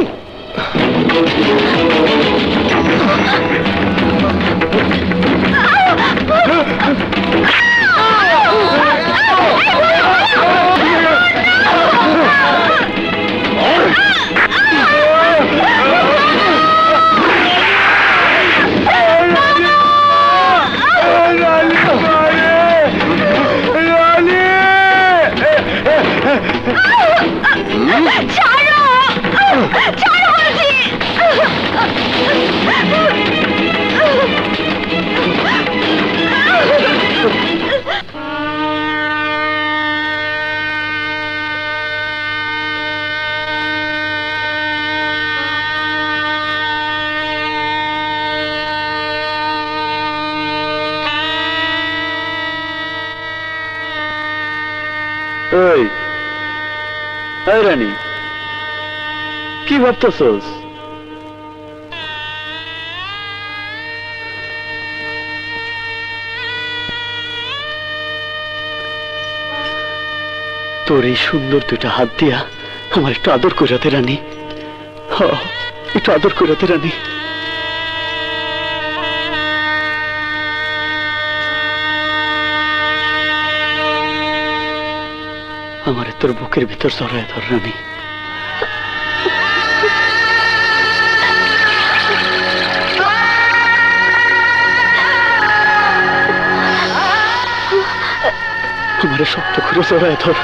ছাড়ো, ছাড়ো বলছি। রানী? কি ভাবতেছস? তোর এই সুন্দর দুটা হাত দিয়া আমার একটু আদর করাতে রানী, একটু আদর করাতে রানী। আমার তোর বুকের ভিতর জড়ায় ধর রানী। আমার শক্ত করে জড়ায় ধর,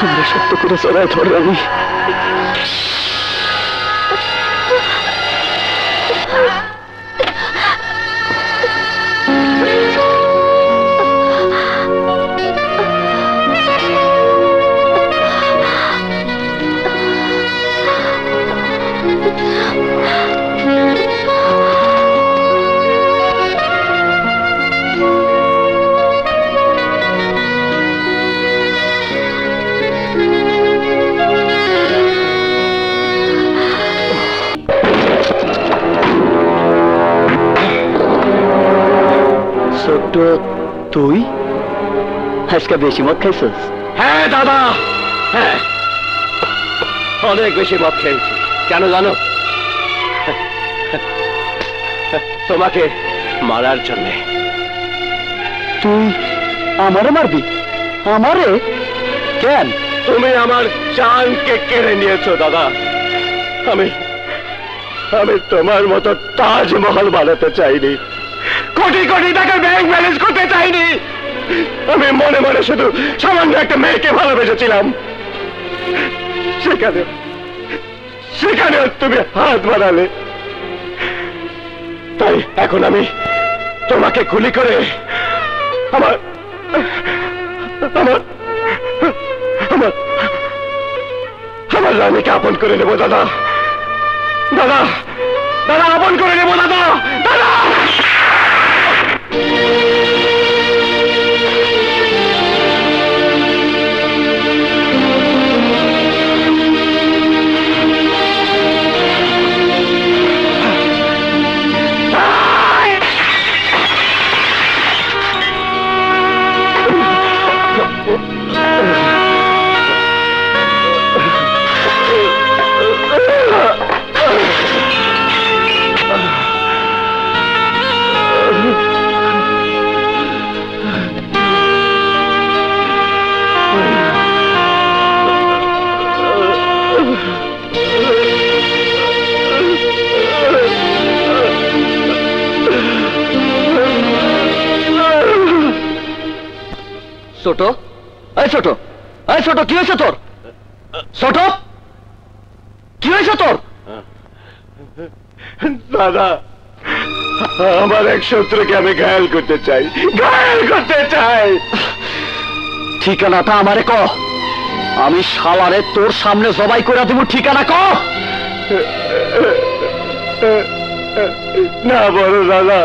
আমার শক্ত করে জড়ায় ধর রানী। তুই আজকে বেশি মদ খাইছিস? হ্যাঁ দাদা, হ্যাঁ অনেক বেশি মদ খেয়েছি। কেন জানো? তোমাকে মারার জন্য। তুই আমারে মারবি? আমারে? কেন? তুমি আমার জানকে কেড়ে নিয়েছো দাদা। আমি তোমার মতো তাজমহল বানাতে চাইনি, কোটি কোটি টাকার ব্যাংক ব্যালেন্স করতে চাইনি। আমি মনে মনে শুধু সামান্য একটা মেয়েকে ভালোবেসেছিলাম। সেখানে তুমি হাত বাড়ালে, তাই এখন আমি তোমাকে গুলি করে আমার আমার আমার আমার রানীকে আপন করে নেবো দাদা। দাদা দাদা আপন করে নেবো দাদা। দাদা ছোট, এই ছোট, এই ছোট, কি হয়েছে তোর? ছোট, কি হয়েছে তোর? দাদা, আমার এক শত্রুকে আমি ঘায়াল করতে চাই, ঘায়াল করতে চাই। ঠিকানাটা আমারে ক, আমি শালারে তোর সামনে জবাই করে দেব। ঠিকানা ক। না বড় দাদা,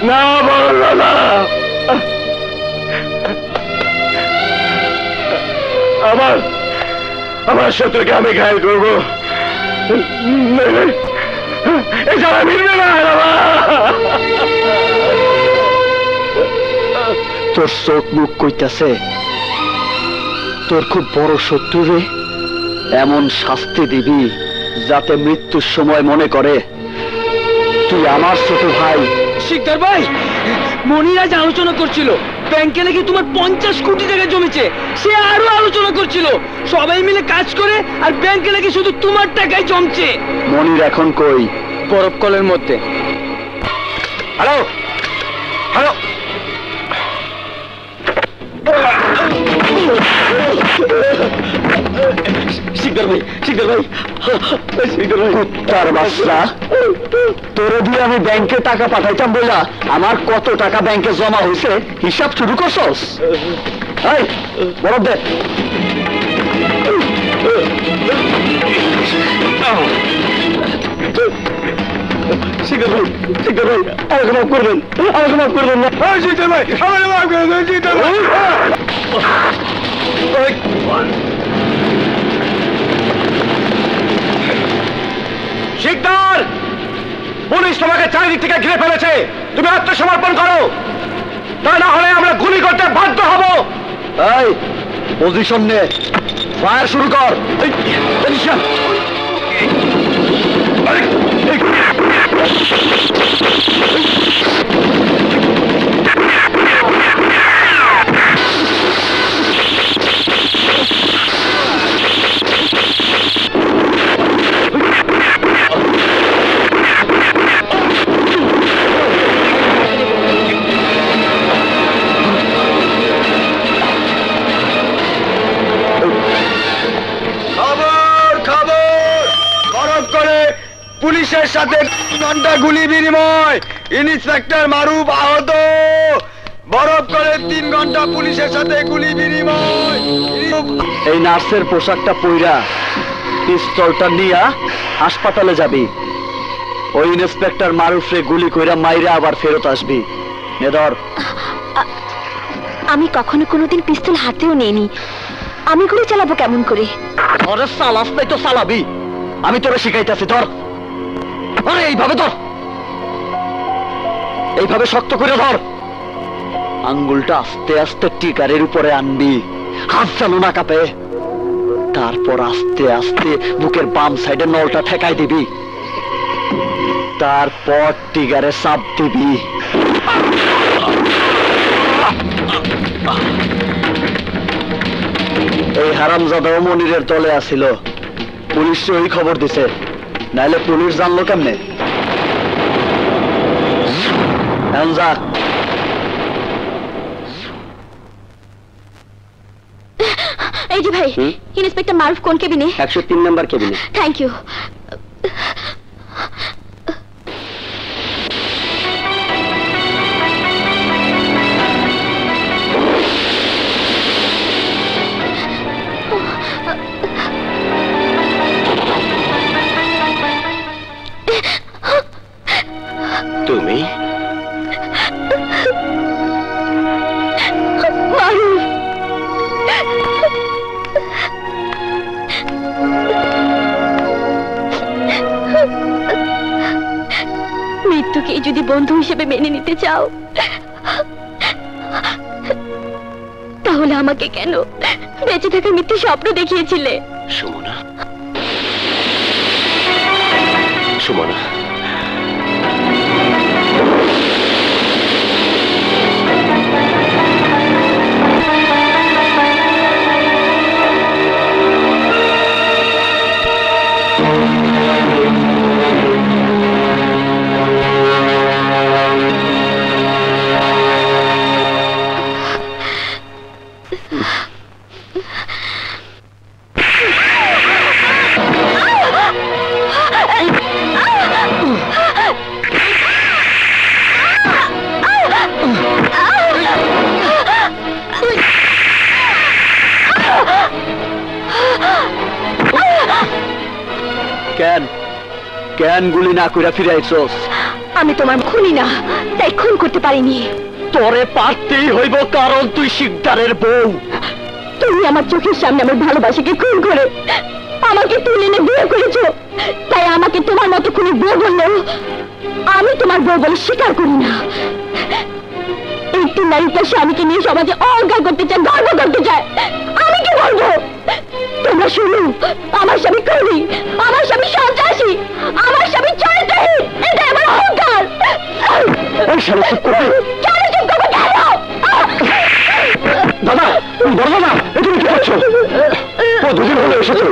না বড় দাদা, আমার শত্রুকে আমি ঘায়াল করবো। এছাড়া মিলবে না। তোর চোখ মুখ কইতাছে তোর খুব বড় শত্রু রে। এমন শাস্তি দিবি যাতে মৃত্যুর সময় মনে করে তুই আমার ছোট ভাই। শিকদার ভাই, মনির আজ আলোচনা করছিল ব্যাংকে নাকি তোমার 50 কোটি টাকা জমেছে। সে আরো আলোচনা করছিল সবাই মিলে কাজ করে আর ব্যাংকে নাকি শুধু তোমার টাকাই জমছে। মনির এখন কই? বরফ কলের মধ্যে। হ্যালো হ্যালো, শিকদার ভাই, শিকদার ভাই, শিকদার ভাই। তার বাচ্চা, তোরে দিয়ে আমি ব্যাংকে টাকা পাঠাইতাম বইলা আমার কত টাকা ব্যাংকে জমা হয়েছে হিসাব শুরু করছস? এই বরফ দে। শিকদার ভাই, শিকদার ভাই, আমাকে মাফ করবেন, আমাকে মাফ করবেন না। শিকদার ভাই, আমাকে মাফ করে দেন। শিকদার ভাই, শিকদার, পুলিশ তোমাকে চারিদিক থেকে ঘিরে ফেলেছে, তুমি আত্মসমর্পণ করো, তা না হলে আমরা গুলি করতে বাধ্য হব। এই পজিশন নে, ফায়ার শুরু কর। পজিশন। পুলিশের সাথে ঘন্টা গুলি বিনিময়, ইন্সপেক্টর মারুফ আহত। বরফ করে 3 ঘন্টা পুলিশের সাথে গুলি বিনিময়। এই নার্সের পোশাকটা পইরা পিস্তলটা নিয়া হাসপাতালে যাবি, ওই ইন্সপেক্টর মারুফরে গুলি কইরা মাইরা আবার ফেরত আসবি। নে ধর। আমি কখনো কোনোদিন পিস্তল হাতেও নেইনি, আমি গুলি চালাবো কেমন করে? আরে সালাস নাই তো চালাবি, আমি তোরে শিখাইতেছি। ধর, আরে এইভাবে ধর, এইভাবে শক্ত করে ধর, আঙ্গুলটা আস্তে আস্তে টিকারের উপরে আনবি, হাত যেন না কাঁপে। তারপর আস্তে আস্তে বুকের বাম সাইডে নলটা ঠেকাই দিবি, তারপর টিকারে চাপ দিবি। এই হারামজাদা মনিরের দলে আসিল, পুলিশ ওই খবর দিছে, নাইলে পুলিশ জানলো কেমনে? যা। এই যে ভাই, ইন্সপেক্টর মারুফ কোন কেবিনে? 103 নাম্বার কেবিনে। Thank you. তুমি মৃত্যুকে যদি বন্ধু হিসেবে মেনে নিতে চাও, তাহলে আমাকে কেন বেঁচে থাকার মিথ্যে স্বপ্ন দেখিয়েছিলে? সুমনা, সুমনা, কেন গুলি না কইরা ফিরাইছস? আমি তোমার খুনি না, তাই খুন করতে পারিনি। তোরে পারতেই হইব, কারণ তুই শিকদারের বউ। তুমি আমার চোখের সামনে আমার ভালোবাসাকে খুন করে আমাকে তুলে এনে বিয়ে করেছো, তাই আমাকে তোমার মতো খুনি বউ বললেও আমি তোমার বউ বলে স্বীকার করি না। একটি নারী তার স্বামীকে নিয়ে সমাজে অহংকার করতে চায়, গর্ব করতে চায়, আমি কি বলবো? তোমরা শুনো, আমার স্বামী খুনি, আমার স্বামী সন্ত্রাসী, আমার স্বামী চরিত্রহীন, এটা আমার অহংকার। চুপ করবে? কেন চুপ করবো? কেন? দাদা, বড় দাদা, তুমি কি করছো? দুদিন হলে এসেছো,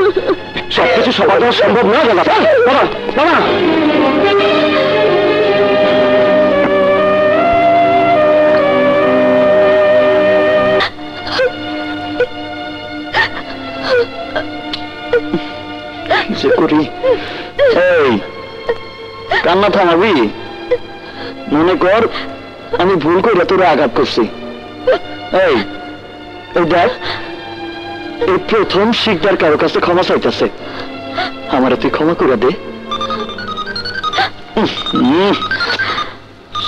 সবকিছু সবার দেওয়া সম্ভব নয় দাদা। দাদা, দাদা, করি। এই কান্না থামাবি? মনে কর আমি ভুল করে তোরে আঘাত করছি। এই দেখ, এই প্রথম শিকদার কারো কাছে ক্ষমা চাইতেছে, আমার তুই ক্ষমা করে দে।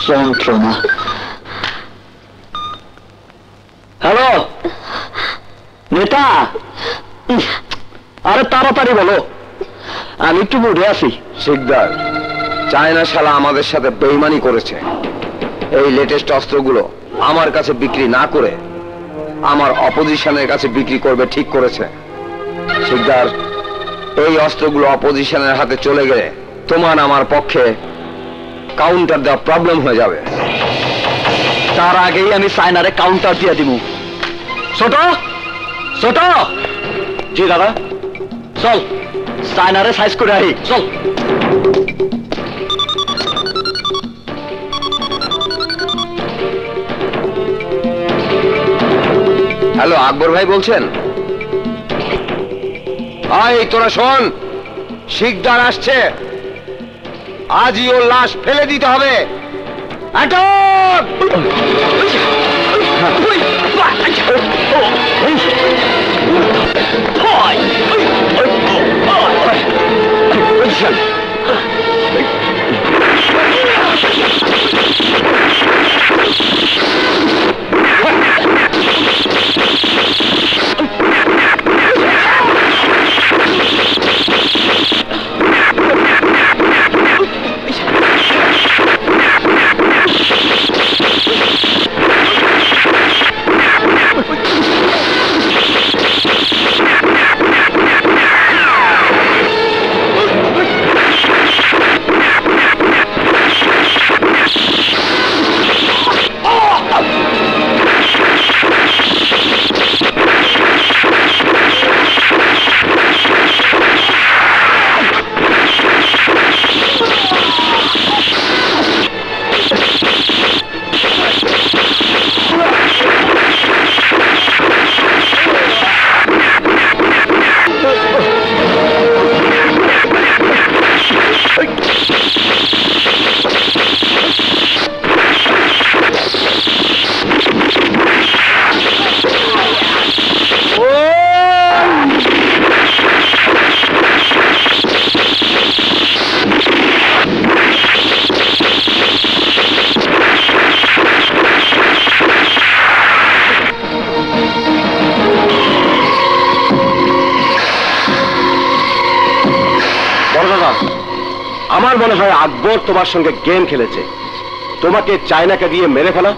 যন্ত্রণা। হ্যালো বেটা আরে তাড়াতাড়ি বলো, আমি একটু মুডে আছি। শিকদার, চায়না শালা আমাদের সাথে বেইমানি করেছে। এই লেটেস্ট অস্ত্রগুলো আমার কাছে বিক্রি না করে আমার অপোজিশনের কাছে বিক্রি করবে ঠিক করেছে। শিকদার, এই অস্ত্রগুলো অপোজিশনের হাতে চলে গেলে তোমার আমার পক্ষে কাউন্টার দেওয়া প্রবলেম হয়ে যাবে। তার আগেই আমি চায়নারে কাউন্টার দিয়ে দিব। ছোট ছোট, জি দাদা। চল চায়নারে সাইজ করে আহি, চল। হ্যালো, আকবর ভাই বলছেন? এই তোরা শোন, শিকদার আসছে, আজই ওর লাশ ফেলে দিতে হবে। আটক! আমার মনে হয় আকবর তোমার সঙ্গে গেম খেলেছে। তোমাকে চায়নাকে দিয়ে মেরে ফেলা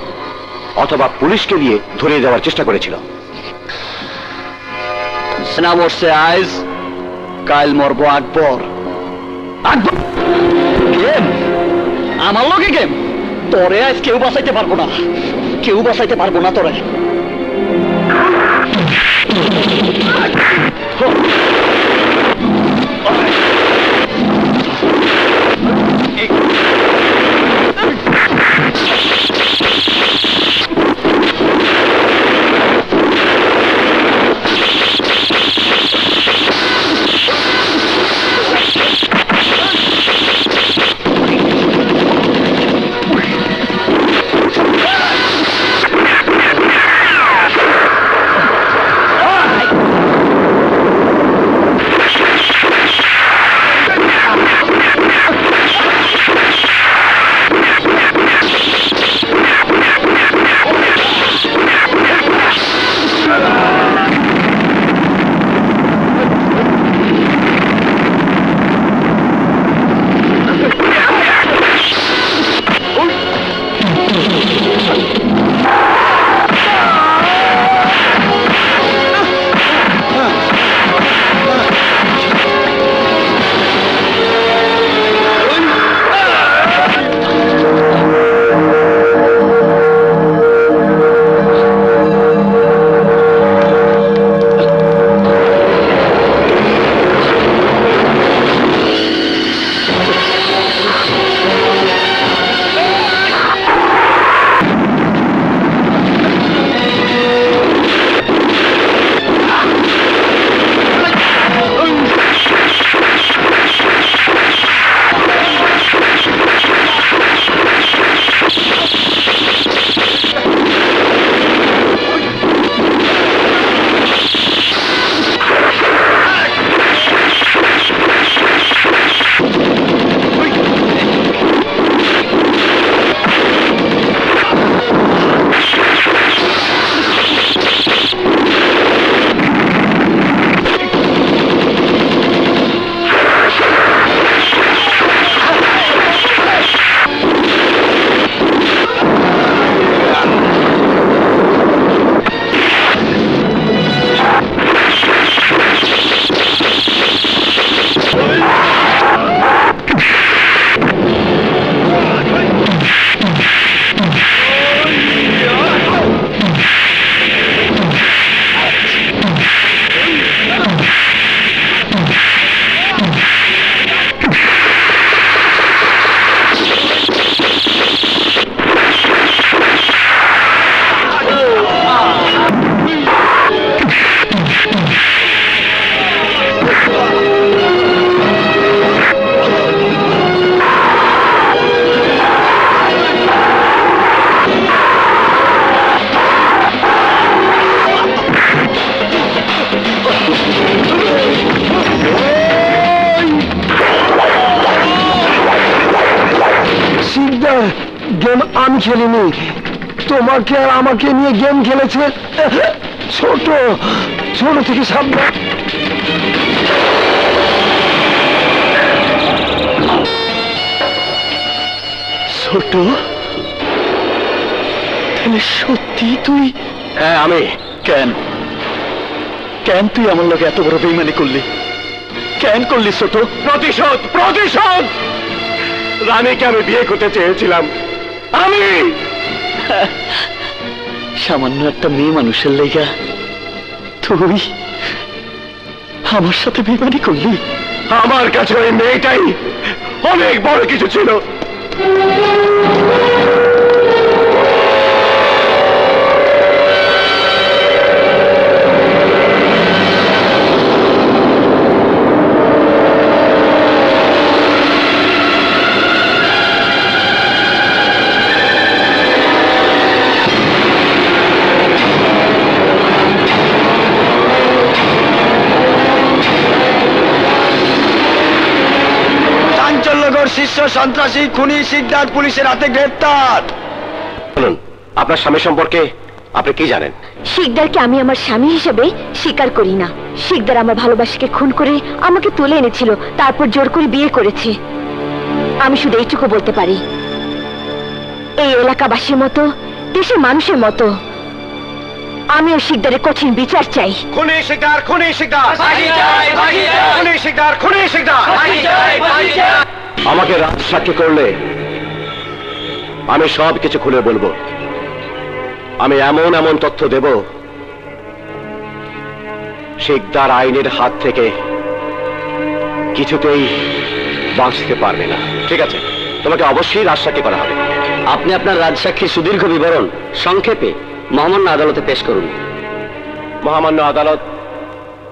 অথবা পুলিশকে দিয়ে ধরিয়ে দেওয়ার চেষ্টা করেছিল। সেনা মরছে আইজ, কাল মরবো আকবর। আকবর গেম, আমার লগে গেম? তোরে আজ কেউ বাঁচাইতে পারবো না, কেউ বাঁচাইতে পারবো না তোরে। গেম আমি খেলিনি, তোমাকে আর আমাকে নিয়ে গেম খেলেছে ছোট। ছোট থেকে সাবধান। ছোট, তাহলে সত্যি তুই? হ্যাঁ আমি। কেন কেন তুই আমার লোক এত বড় বেইমানি করলি? কেন করলি ছোট? প্রতিশোধ, প্রতিশোধ। রানীকে আমি বিয়ে করতে চেয়েছিলাম, আমি। সামান্য একটা মেয়ে মানুষের লেগা তুই আমার সাথে বেইমানি করলি? আমার কাছে ওই মেয়েটাই অনেক বড় কিছু ছিল। শীর্ষ সন্ত্রাসী খুনি শিকদার পুলিশের হাতে গ্রেফতার। বলুন, আপনার স্বামী সম্পর্কে আপনি কি জানেন? শিকদারকে আমি আমার স্বামী হিসেবে স্বীকার করি না। শিকদার আমার ভালোবাসাকে খুন করে আমাকে তুলে এনেছিল, তারপর জোর করে বিয়ে করেছে। আমি শুধু এইটুকু বলতে পারি, এই এলাকাবাসীর মতো, দেশের মানুষের মতো আমিও শিকদারের কঠিন বিচার চাই। খুনি শিকদার, খুনি শিকদার, খুনি শিকদার, খুনি শিকদার। আমাকে রাজ সাক্ষী করলে আমি সব কিছু খুলে বলবো। আমি এমন এমন তথ্য দেব, শিকদার আইনের হাত থেকে কিছুতেই বাঁচতে পারবে না। ঠিক আছে, তোমাকে অবশ্যই রাজ সাক্ষী করা হবে। আপনি আপনার রাজসাক্ষীর সুদীর্ঘ বিবরণ সংক্ষেপে মহামান্য আদালতে পেশ করুন। মহামান্য আদালত,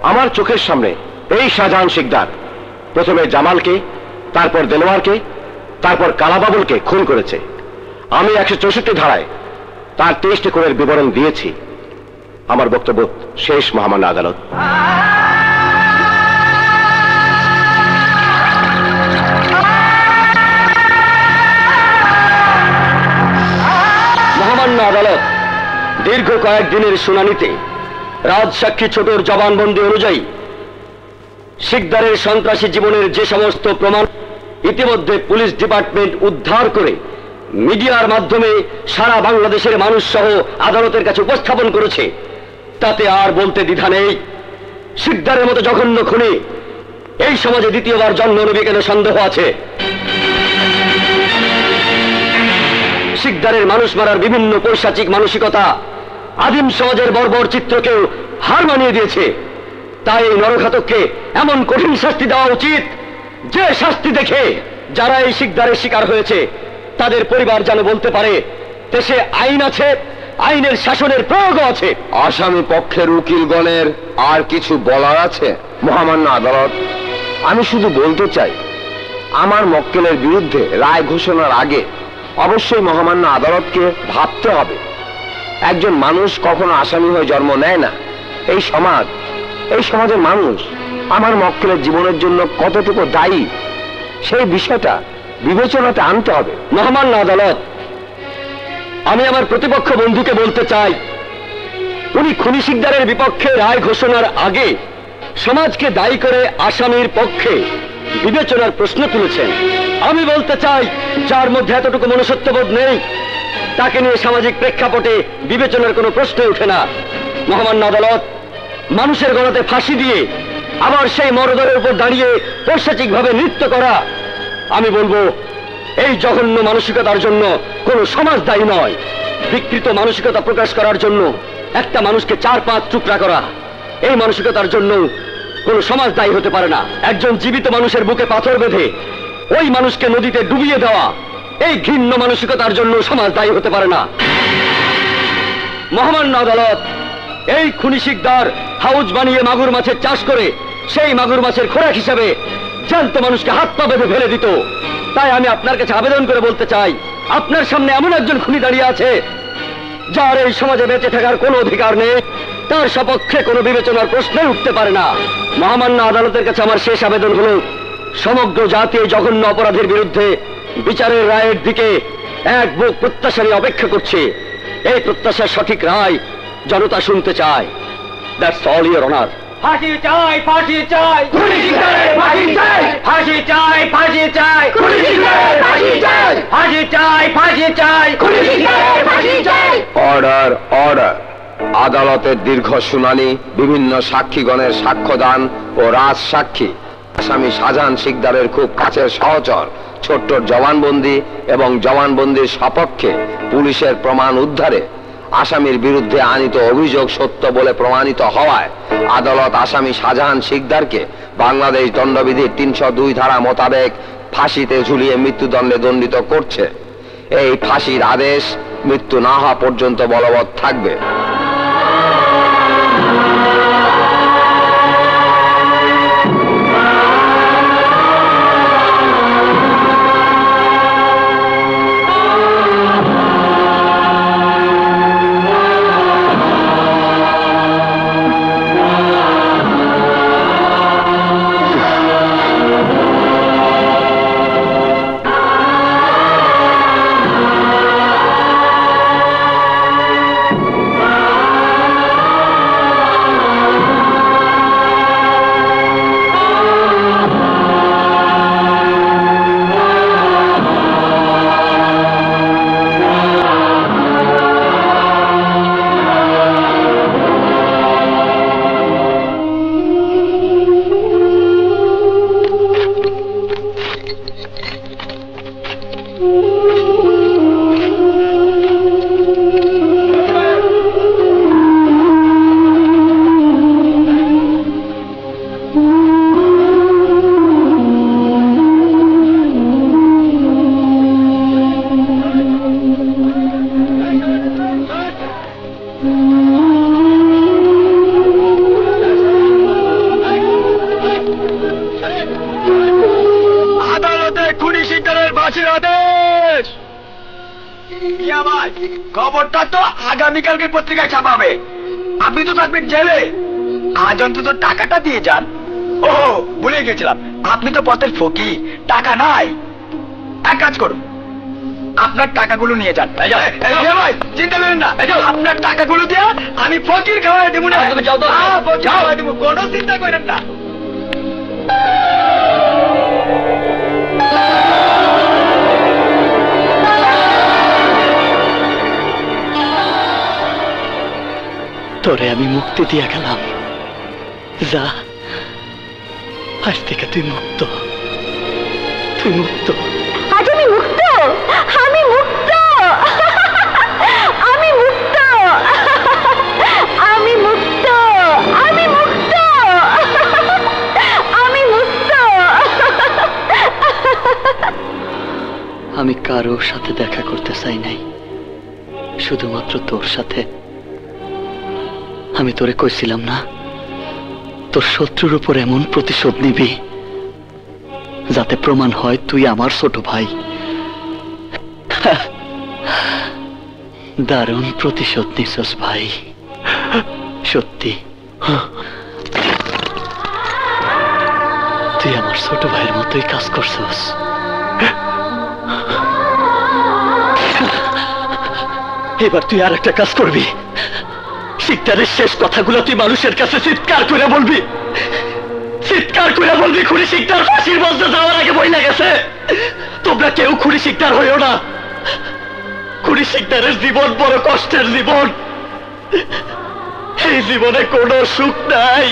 আমার চোখের সামনে এই শাহজাহান শিকদার প্রথমে জামালকে, তারপর দেলোয়ারকে, তারপর কালাবাবুলকে খুন করেছে। আমি 164 ধারায় তার 23টি খুনের বিবরণ দিয়েছি। আমার বক্তব্য শেষ মহামান্য আদালত। মহামান্য আদালত, দীর্ঘ কয়েকদিনের শুনানিতে রাজসাক্ষী ছোটর জবানবন্দি অনুযায়ী শিকদারের সন্ত্রাসী জীবনের যে সমস্ত প্রমাণ ইতিমধ্যে পুলিশ ডিপার্টমেন্ট উদ্ধার করে মিডিয়ার মাধ্যমে সারা বাংলাদেশের মানুষ সহ আদালতের কাছে উপস্থাপন করেছে, তাতে আর বলতে দ্বিধা নেই, শিকদারের মতো জঘন্য খুনি এই সমাজে দ্বিতীয়বার জন্ম নেবে কেন সন্দেহ আছে। শিকদারের মানুষ মারার বিভিন্ন পৈশাচিক মানসিকতা আদিম সমাজের বর্বর চিত্রকেও হার মানিয়ে দিয়েছে। তাই এই নরঘাতককে এমন কঠিন শাস্তি দেওয়া উচিত, যে শাস্তি দেখে যারা এই শিকদারের শিকার হয়েছে তাদের পরিবার যেন বলতে পারে দেশে আইন আছে, আইনের শাসনের প্রয়োগও আছে। আসামি পক্ষের উকিলগণের আর কিছু বলার আছে? মহামান্য আদালত, আমি শুধু বলতে চাই, আমার মক্কেলের বিরুদ্ধে রায় ঘোষণার আগে অবশ্যই মহামান্য আদালতকে ভাবতে হবে। একজন মানুষ কখনো আসামি হয়ে জন্ম নেয় না। এই সমাজের মানুষ আমার মক্কেলের জীবনের জন্য কতটুকু দায়ী, সেই বিষয়টা বিবেচনাতে আনতে হবে। মহামান্য আদালত, আমি আমার প্রতিপক্ষ বন্ধুকে বলতে চাই, উনি খুনি শিকদারের বিপক্ষে রায় ঘোষণার আগে সমাজকে দায়ী করে আসামির পক্ষে বিবেচনার প্রশ্ন তুলেছেন। আমি বলতে চাই, যার মধ্যে এতটুকু মনুষ্যত্ববোধ নেই তাকে নিয়ে সামাজিক প্রেক্ষাপটে বিবেচনার কোনো প্রশ্নই ওঠে না। মহামান্য আদালত, মানুষের গলাতে ফাঁসি দিয়ে আবার সেই মরদরের উপর দাঁড়িয়ে পৈশাচিকভাবে নৃত্য করা, আমি বলবো এই জঘন্য মানসিকতার জন্য কোনো সমাজ দায়ী নয়। বিকৃত মানসিকতা প্রকাশ করার জন্য একটা মানুষকে 4-5 টুকরা করা, এই মানসিকতার জন্য কোনো সমাজ দায়ী হতে পারে না। একজন জীবিত মানুষের বুকে পাথর বেঁধে ওই মানুষকে নদীতে ডুবিয়ে দেওয়া, এই ঘৃণ্য মানসিকতার জন্য সমাজ দায়ী হতে পারে না। মহামান্য আদালত, এই খুনি শিকদার হাউজ বানিয়ে মাগুর মাছের চাষ করে সেই মাগুর মাছের খোরাক হিসাবে জ্যান্ত মানুষকে হাত পা বেঁধে ফেলে দিত। তাই আমি আপনার কাছে আবেদন করে বলতে চাই, আপনার সামনে এমন একজন খুনি দাঁড়িয়ে আছে যার এই সমাজে বেঁচে থাকার কোনো অধিকার নেই, তার সপক্ষে কোনো বিবেচনার প্রশ্নই উঠতে পারে না। মহামান্য আদালতের কাছে আমার শেষ আবেদন হল, সমগ্র জাতি এই জঘন্য অপরাধের বিরুদ্ধে বিচারের রায়ের দিকে এক বুক প্রত্যাশা নিয়ে অপেক্ষা করছে। এই প্রত্যাশার সঠিক রায় জনতা শুনতে চায়। That's all your honour. ফাঁসি চাই, ফাঁসি চাই, ফাঁসি চাই, ফাঁসি চাই, ফাঁসি চাই, ফাঁসি চাই, ফাঁসি চাই, ফাঁসি চাই। Order, order. আদালতের দীর্ঘ শুনানি, বিভিন্ন সাক্ষীগণের সাক্ষ্যদান ও রাজ সাক্ষী, আসামি শাহজাহান শিকদারের খুব কাছের সহচর ছোট্টর জবানবন্দি এবং জবানবন্দির সপক্ষে পুলিশের প্রমাণ উদ্ধারে আসামির বিরুদ্ধে আনিত অভিযোগ সত্য বলে প্রমাণিত হওয়ায় আদালত আসামি শাহজাহান শিকদারকে বাংলাদেশ দণ্ডবিধির 302 ধারা মোতাবেক ফাঁসিতে ঝুলিয়ে মৃত্যুদণ্ডে দণ্ডিত করছে। এই ফাঁসির আদেশ মৃত্যু না হওয়া পর্যন্ত বলবৎ থাকবে। খবরটা তো আগামীকালকে পত্রিকায় ছাপাবে। আপনি তো থাকবেন জেলে। আজ অন্তত টাকাটা দিয়ে যান। ও ভুলে গেছিলাম, আপনি তো পথের ফকির, টাকা নাই। এক কাজ করুন, আপনার টাকাগুলো নিয়ে যান। চিন্তা করেন না, আপনার টাকাগুলো দিয়ে আমি ফকির খাওয়াই দেবো না। কোনো চিন্তা করেন না। তোরে আমি মুক্তি দিয়া গেলাম, যা আজ থেকে তুই মুক্ত, তুই মুক্ত। আজ আমি মুক্ত, আমি মুক্ত, আমি মুক্ত, আমি মুক্ত, আমি মুক্ত, আমি মুক্ত। আমি কারো সাথে দেখা করতে চাই নাই, শুধুমাত্র তোর সাথে। আমি তোরে কইছিলাম না, তোর শত্রুর উপর এমন প্রতিশোধ নিবি যাতে প্রমাণ হয় তুই আমার ছোট ভাই। দারুণ প্রতিশোধ নিছস ভাই, সত্যি। তুই আমার ছোট ভাইয়ের মতোই কাজ করছস। এবার তুই আর একটা কাজ করবি, শিকদারের শেষ কথাগুলো তুই মানুষের কাছে চিৎকার করে বলবি, চিৎকার করে বলবি খুনি শিকদার ফাঁসির মঞ্চে যাওয়ার আগে বইলা গেছে, তোমরা কেউ খুনি শিকদার হইও না। খুনি শিকদারের জীবন বড় কষ্টের জীবন। এই জীবনে কোনো সুখ নাই,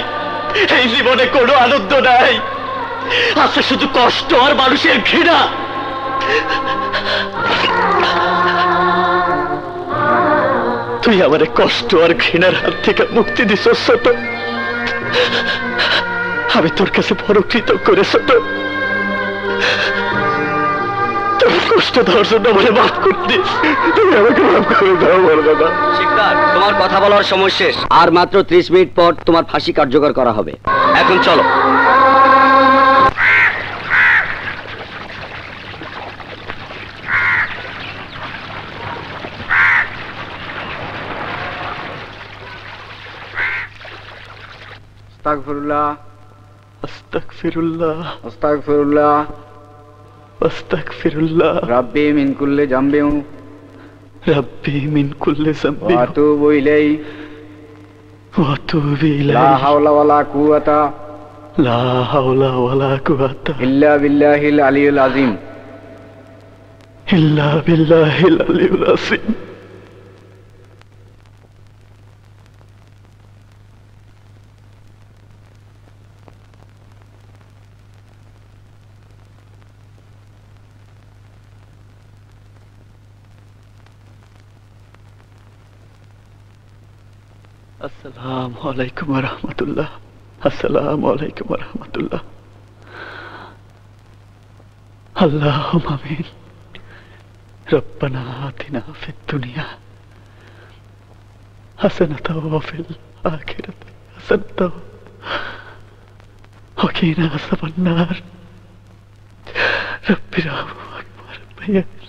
এই জীবনে কোনো আনন্দ নাই, আছে শুধু কষ্ট আর মানুষের ঘৃণা। তুই আমার কষ্ট আর ঘৃণার হাত থেকে মুক্তি দিস ছোট। আমি তোর কাছে বড় কৃতজ্ঞ রে ছোট। তোর কষ্ট দেওয়ার জন্য আমাকে মাফ করে দিস, তুমি আমাকে মাফ করে দাও বড় দাদা। শিকদার, তোমার কথা বলার সময় শেষ। আর মাত্র 30 মিনিট পর তোমার ফাঁসি কার্যকর করা হবে। এখন চলো। আস্তাগফিরুল্লাহ, আস্তাগফিরুল্লাহ, আস্তাগফিরুল্লাহ। আস্তাগফিরুল্লাহ রাব্বি মিন কুল্লি জামবিন রাব্বি মিন কুল্লি যামবি ওয়া আতুবু ইলাইহি ওয়া আতুবু লা ইলাইহি হাওলা ওয়ালা কুওয়াতা লা হাওলা ওয়ালা কুওয়াতা ইল্লা বিল্লাহিল আলিয়্যিল আযীম ইল্লা বিল্লাহিল আলিয়্যিল আযীম। আসসালামু আলাইকুম ওয়া রাহমাতুল্লাহ। আসসালামু আলাইকুম ওয়া রাহমাতুল্লাহ। আল্লাহুম্মা আমিন। রব্বানা আতিনা ফিদ দুনিয়া হাসানাতাও ওয়া ফিল আখিরাতি হাসানাতাও ওয়া কিনা আযাবান নার। রব্বিরহামহুমা কামা রাব্বায়ানি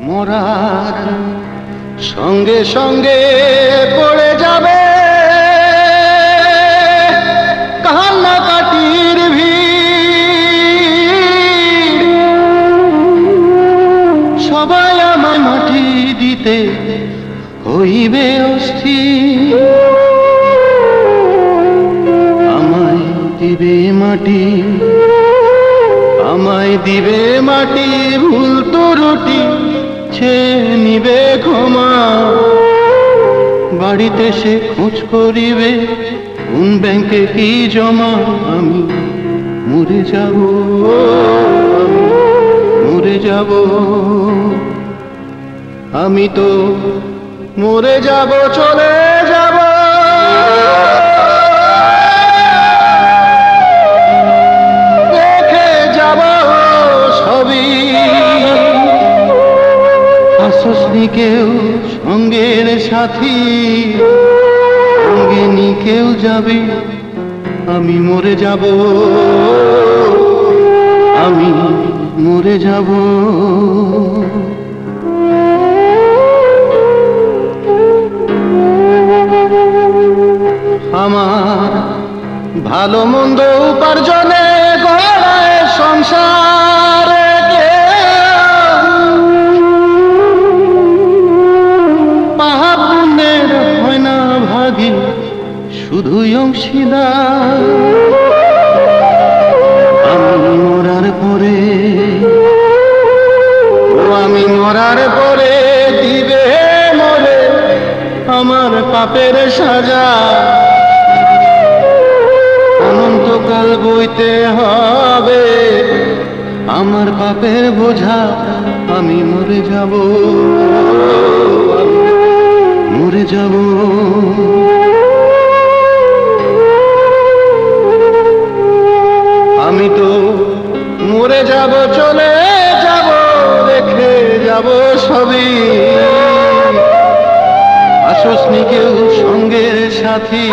মরার সঙ্গে সঙ্গে পড়ে যাবে কান্নাকাটির ভিড়, সবাই আমায় মাটি দিতে হইবে অস্থির, আমায় দিবে মাটি, আমায় দিবে মাটি, ভুল ত্রুটি নিবে ক্ষমা, বাড়িতে সে খোঁজ করিবে কোন ব্যাংকে কি জমা। আমি মরে যাব, মরে যাব, আমি তো মরে যাব, চলে যাব, দেখে যাব সবই। আসসনি কেউ সঙ্গের সাথী, সঙ্গে নি কেউ যাবে, আমি মরে যাব, আমি মরে যাব। আমার ভালো মন্দ উপার্জনে গড়ায় সংসার, শুধুই অংশীদার। আমি মরার পরে, ও আমি মরার পরে দিবে মরে আমার পাপের সাজা, অনন্তকাল বইতে হবে আমার পাপের বোঝা। আমি মরে যাব, মরে যাব, আমি তো মরে যাব, চলে যাব, রেখে যাব সবই। আসসনি কেউ সঙ্গের সাথী।